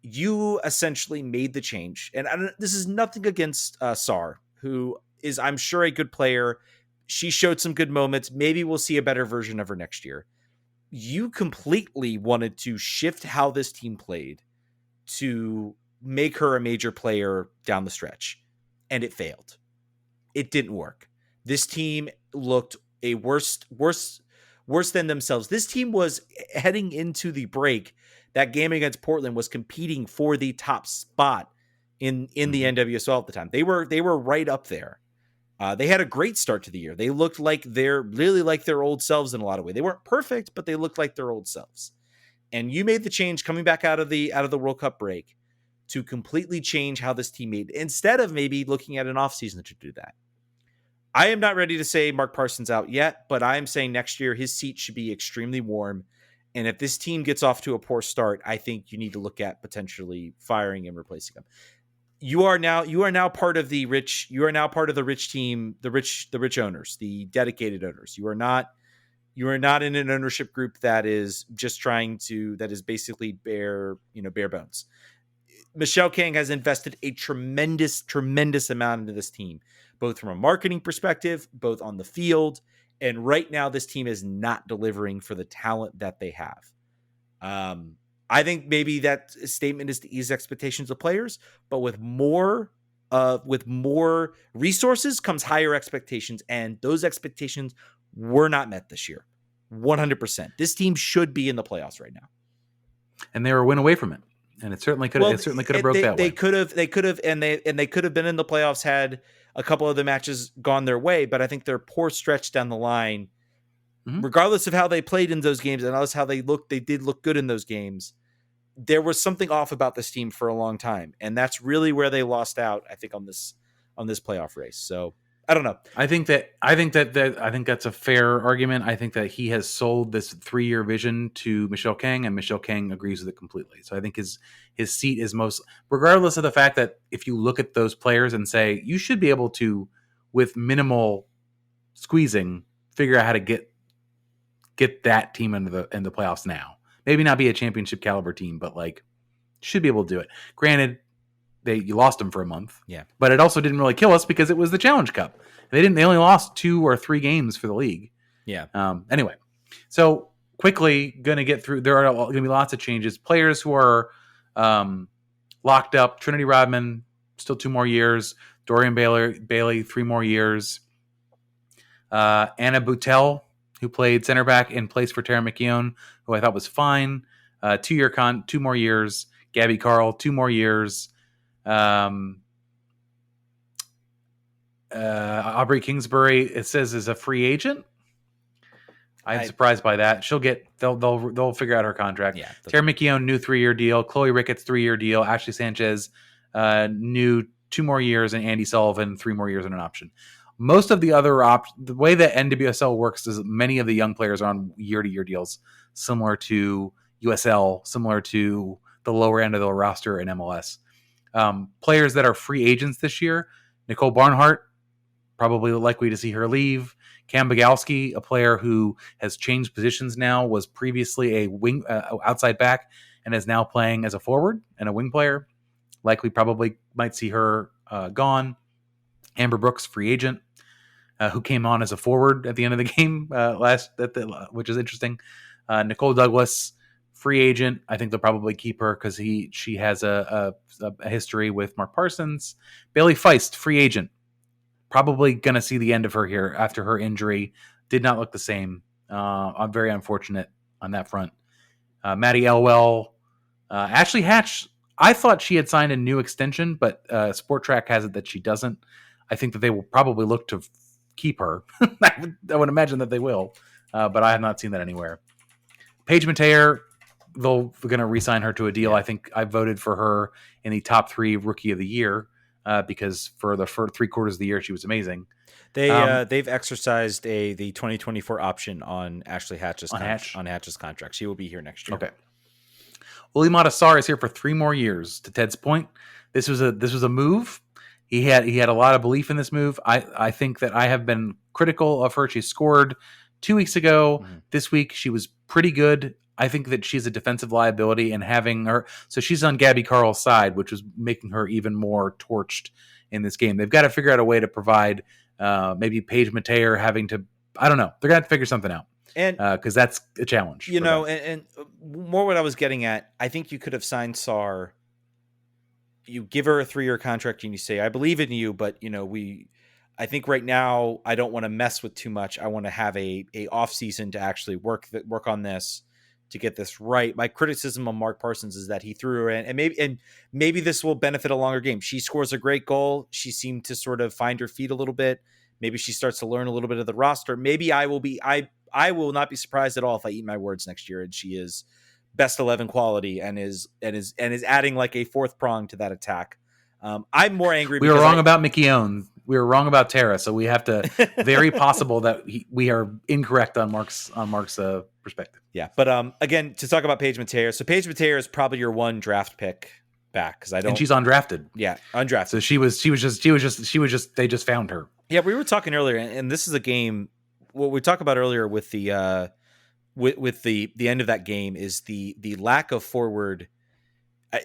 Speaker 2: You essentially made the change. And this is nothing against Sar, who is, I'm sure, a good player. She showed some good moments. Maybe we'll see a better version of her next year. You completely wanted to shift how this team played to make her a major player down the stretch. And it failed. It didn't work. This team looked a worse than themselves. This team was heading into the break. That game against Portland was competing for the top spot in the NWSL at the time. They were right up there. They had a great start to the year. They looked like they're really like their old selves in a lot of ways. They weren't perfect, but they looked like their old selves. And you made the change coming back out of the World Cup break to completely change how this team made, instead of maybe looking at an offseason to do that. I am not ready to say Mark Parsons out yet, but I am saying next year his seat should be extremely warm. And if this team gets off to a poor start, I think you need to look at potentially firing and replacing them. You are now part of the rich. You are now part of the rich team, the rich owners, the dedicated owners. You are not in an ownership group that is just that is basically bare bones. Michelle King has invested a tremendous amount into this team, both from a marketing perspective, both on the field. And right now, this team is not delivering for the talent that they have. I think maybe that statement is to ease expectations of players, but with more resources comes higher expectations, and those expectations were not met this year. 100%. This team should be in the playoffs right now,
Speaker 1: and they were a win away from it, and it certainly could have broke that way.
Speaker 2: They could have been in the playoffs had a couple of the matches gone their way, but I think their poor stretch down the line, regardless of how they played in those games and regardless how they looked, they did look good in those games. There was something off about this team for a long time, and that's really where they lost out, I think, on this playoff race. So I don't know.
Speaker 1: I think that's a fair argument. I think that he has sold this 3-year vision to Michelle King, and Michelle King agrees with it completely. So I think his seat is most, regardless of the fact that if you look at those players and say you should be able to, with minimal squeezing, figure out how to get that team in the playoffs now. Maybe not be a championship caliber team, but like should be able to do it. Granted, you lost them for a month.
Speaker 2: Yeah.
Speaker 1: But it also didn't really kill us because it was the Challenge Cup. They only lost 2 or 3 games for the league.
Speaker 2: Yeah.
Speaker 1: Anyway, so quickly going to get through. There are going to be lots of changes. Players who are locked up. Trinity Rodman, still 2 more years. Dorian Bailey, 3 more years. Anna Boutel, who played center back in place for Tara McKeown, who I thought was fine. 2 more years. Gabby Carl, 2 more years. Aubrey Kingsbury, it says, is a free agent. I'm surprised by that. They'll figure out her contract.
Speaker 2: Yeah.
Speaker 1: Tara McKeown, new 3-year deal. Chloe Ricketts, 3-year deal. Ashley Sanchez, new 2 more years, and Andy Sullivan, 3 more years and an option. Most of the other the way that NWSL works is many of the young players are on year-to-year deals, similar to USL, similar to the lower end of the roster in MLS. Players that are free agents this year: Nicole Barnhart, probably likely to see her leave. Cam Bogowski, a player who has changed positions now, was previously a wing outside back and is now playing as a forward and a wing player. Likely, probably might see her gone. Amber Brooks, free agent, who came on as a forward at the end of the game which is interesting. Nicole Douglas, free agent. I think they'll probably keep her because she has a history with Mark Parsons. Bailey Feist, free agent. Probably going to see the end of her here after her injury. Did not look the same. I'm very unfortunate on that front. Maddie Elwell, Ashley Hatch. I thought she had signed a new extension, but Sport Track has it that she doesn't. I think that they will probably look to keep her. I would imagine that they will, but I have not seen that anywhere. Paige Mateer, they're going to re-sign her to a deal. Yeah. I think I voted for her in the top 3 rookie of the year because for the first 3 quarters of the year, she was amazing.
Speaker 2: They've exercised the 2024 option on Ashley Hatch's contract. She will be here next year.
Speaker 1: Okay. Uli Matassar is here for 3 more years. To Ted's point, this was a move. He had a lot of belief in this move. I think that I have been critical of her. She scored 2 weeks ago. Mm-hmm. This week she was pretty good. I think that she's a defensive liability, and having her, so she's on Gabby Carl's side, which was making her even more torched in this game. They've got to figure out a way to provide maybe Paige Mateer having to, I don't know. They're going to have to figure something out. And because that's a challenge.
Speaker 2: And more what I was getting at, I think you could have signed Sar. You give her a 3-year contract and you say, I believe in you, but I think right now I don't want to mess with too much. I want to have a off season to actually work on this to get this right. My criticism of Mark Parsons is that he threw her in, and maybe this will benefit a longer game. She scores a great goal. She seemed to sort of find her feet a little bit. Maybe she starts to learn a little bit of the roster. Maybe I will not be surprised at all if I eat my words next year and she is best 11 quality and is adding like a 4th prong to that attack. I'm more angry.
Speaker 1: We were wrong about Mickey Owen. We were wrong about Tara, so we have to. Very possible that we are incorrect on Mark's perspective.
Speaker 2: Yeah, but again, to talk about Paige Mateer. So Paige Mateer is probably your 1 draft pick back because
Speaker 1: and she's undrafted.
Speaker 2: Yeah, undrafted.
Speaker 1: So she was just they just found her.
Speaker 2: Yeah, we were talking earlier, and this is a game. What we talked about earlier with the with the end of that game is the lack of forward.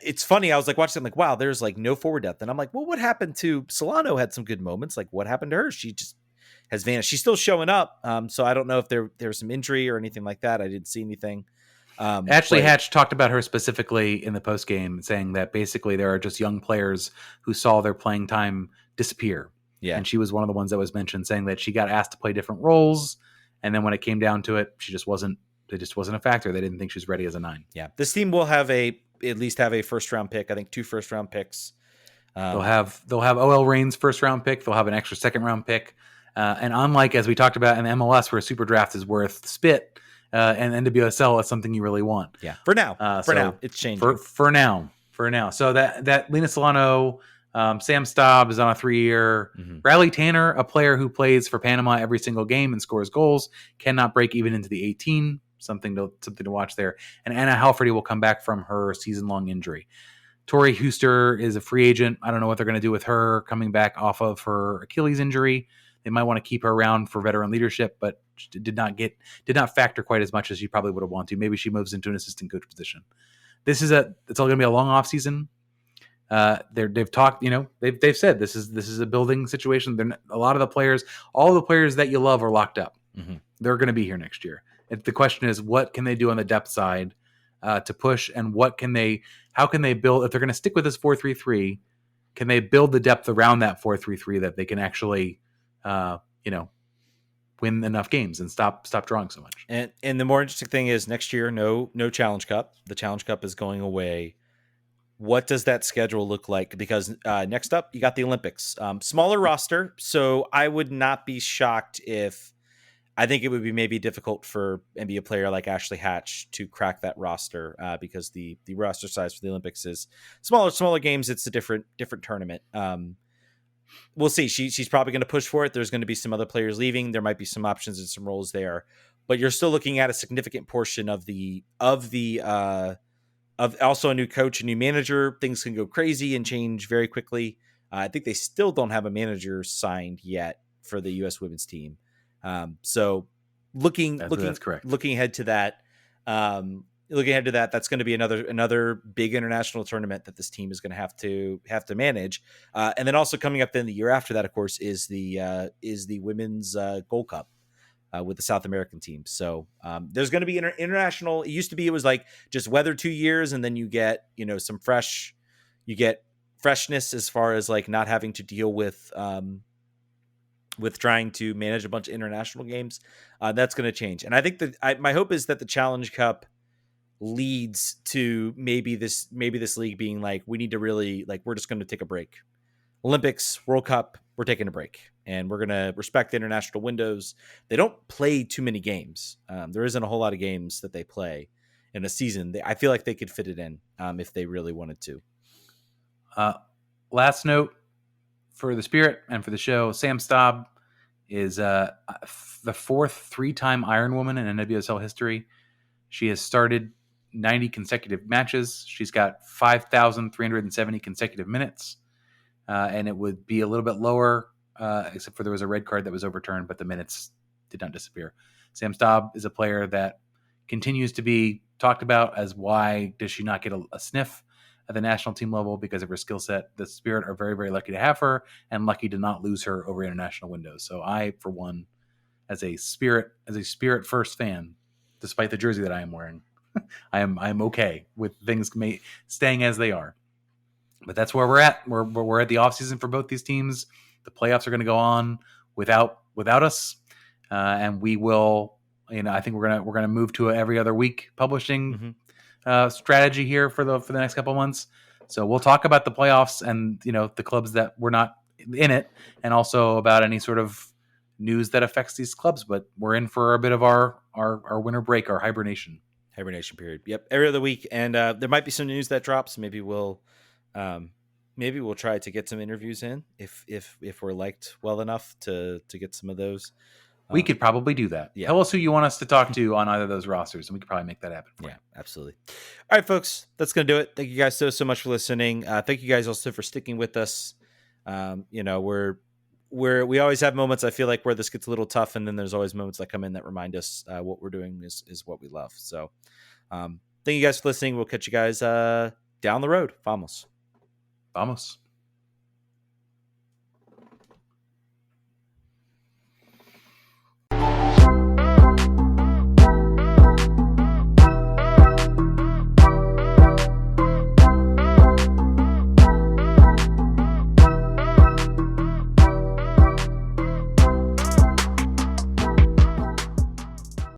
Speaker 2: It's funny. I was like watching, like, wow, there's like no forward depth, and I'm like, well, what happened to Solano? Had some good moments. Like, what happened to her? She just has vanished. She's still showing up, so I don't know if there was some injury or anything like that. I didn't see anything.
Speaker 1: Ashley Hatch talked about her specifically in the post game, saying that basically there are just young players who saw their playing time disappear. Yeah, and she was one of the ones that was mentioned, saying that she got asked to play different roles, and then when it came down to it, she just wasn't. It just wasn't a factor. They didn't think she was ready as a 9. Yeah,
Speaker 2: this team will have at least have a 1st round pick. I think 2 1st round picks.
Speaker 1: They'll have OL Reigns' 1st round pick. They'll have an extra 2nd round pick. And unlike, as we talked about in the MLS, where a super draft is worth spit, and NWSL is something you really want.
Speaker 2: Yeah, for now. Now, it's changing.
Speaker 1: For now. So that Lena Solano, Sam Staub is on a 3-year. Mm-hmm. Riley Tanner, a player who plays for Panama every single game and scores goals, cannot break even into the 18. Something to watch there. And Anna Halferty will come back from her season-long injury. Tori Huster is a free agent. I don't know what they're going to do with her coming back off of her Achilles injury. They might want to keep her around for veteran leadership, but did not factor quite as much as she probably would have wanted to. Maybe she moves into an assistant coach position. It's all going to be a long off season. They've talked, they've said this is a building situation. All the players that you love are locked up. Mm-hmm. They're going to be here next year. The question is, what can they do on the depth side to push, and how can they build, if they're going to stick with this 4-3-3, can they build the depth around that 4-3-3 that they can actually, win enough games and stop drawing so much.
Speaker 2: And the more interesting thing is next year, no Challenge Cup. The Challenge Cup is going away. What does that schedule look like? Because next up, you got the Olympics. Smaller roster, so I would not be shocked if, I think it would be maybe difficult for maybe a player like Ashley Hatch to crack that roster because the roster size for the Olympics is smaller games. It's a different tournament. We'll see. She's probably going to push for it. There's going to be some other players leaving. There might be some options and some roles there, but you're still looking at a significant portion of also a new coach, a new manager. Things can go crazy and change very quickly. I think they still don't have a manager signed yet for the U.S. women's team. So looking
Speaker 1: That's correct.
Speaker 2: Looking ahead to that. That's going to be another big international tournament that this team is going to have to manage. And then also coming up in the year after that, of course, is the women's Gold Cup with the South American team. So there's going to be international. It used to be it was like just weather 2 years, and then you get some freshness as far as like not having to deal with trying to manage a bunch of international games. That's going to change, and I think that my hope is that the Challenge Cup leads to maybe this league being like, we need to really, like, we're just going to take a break. Olympics, World Cup, we're taking a break, and we're going to respect the international windows. They don't play too many games. There isn't a whole lot of games that they play in a season. I feel like they could fit it in if they really wanted to.
Speaker 1: Last note for the Spirit and for the show, Sam Staub is the fourth three-time Iron Woman in NWSL history. She has started 90 consecutive matches. She's got 5,370 consecutive minutes. And it would be a little bit lower, except for there was a red card that was overturned, but the minutes did not disappear. Sam Staub is a player that continues to be talked about as why does she not get a sniff at the national team level because of her skill set. The Spirit are very, very lucky to have her and lucky to not lose her over international windows. So I, for one, as a Spirit first fan, despite the jersey that I am wearing, I'm okay with things staying as they are. But that's where we're at. We're at the offseason for both these teams. The playoffs are going to go on without us, and we will. I think we're gonna move to a every other week publishing strategy here for the next couple months. So we'll talk about the playoffs and the clubs that were not in it, and also about any sort of news that affects these clubs. But we're in for a bit of our winter break, our hibernation
Speaker 2: period. Yep, every other week, and there might be some news that drops. Maybe we'll try to get some interviews in if we're liked well enough to get some of those.
Speaker 1: We could probably do that.
Speaker 2: Yeah.
Speaker 1: Tell us who you want us to talk to on either of those rosters, and we could probably make that happen.
Speaker 2: Yeah, absolutely. All right, folks, that's going to do it. Thank you guys so much for listening. Thank you guys also for sticking with us. We always have moments, I feel like, where this gets a little tough, and then there's always moments that come in that remind us what we're doing is what we love. So thank you guys for listening. We'll catch you guys down the road. Vamos.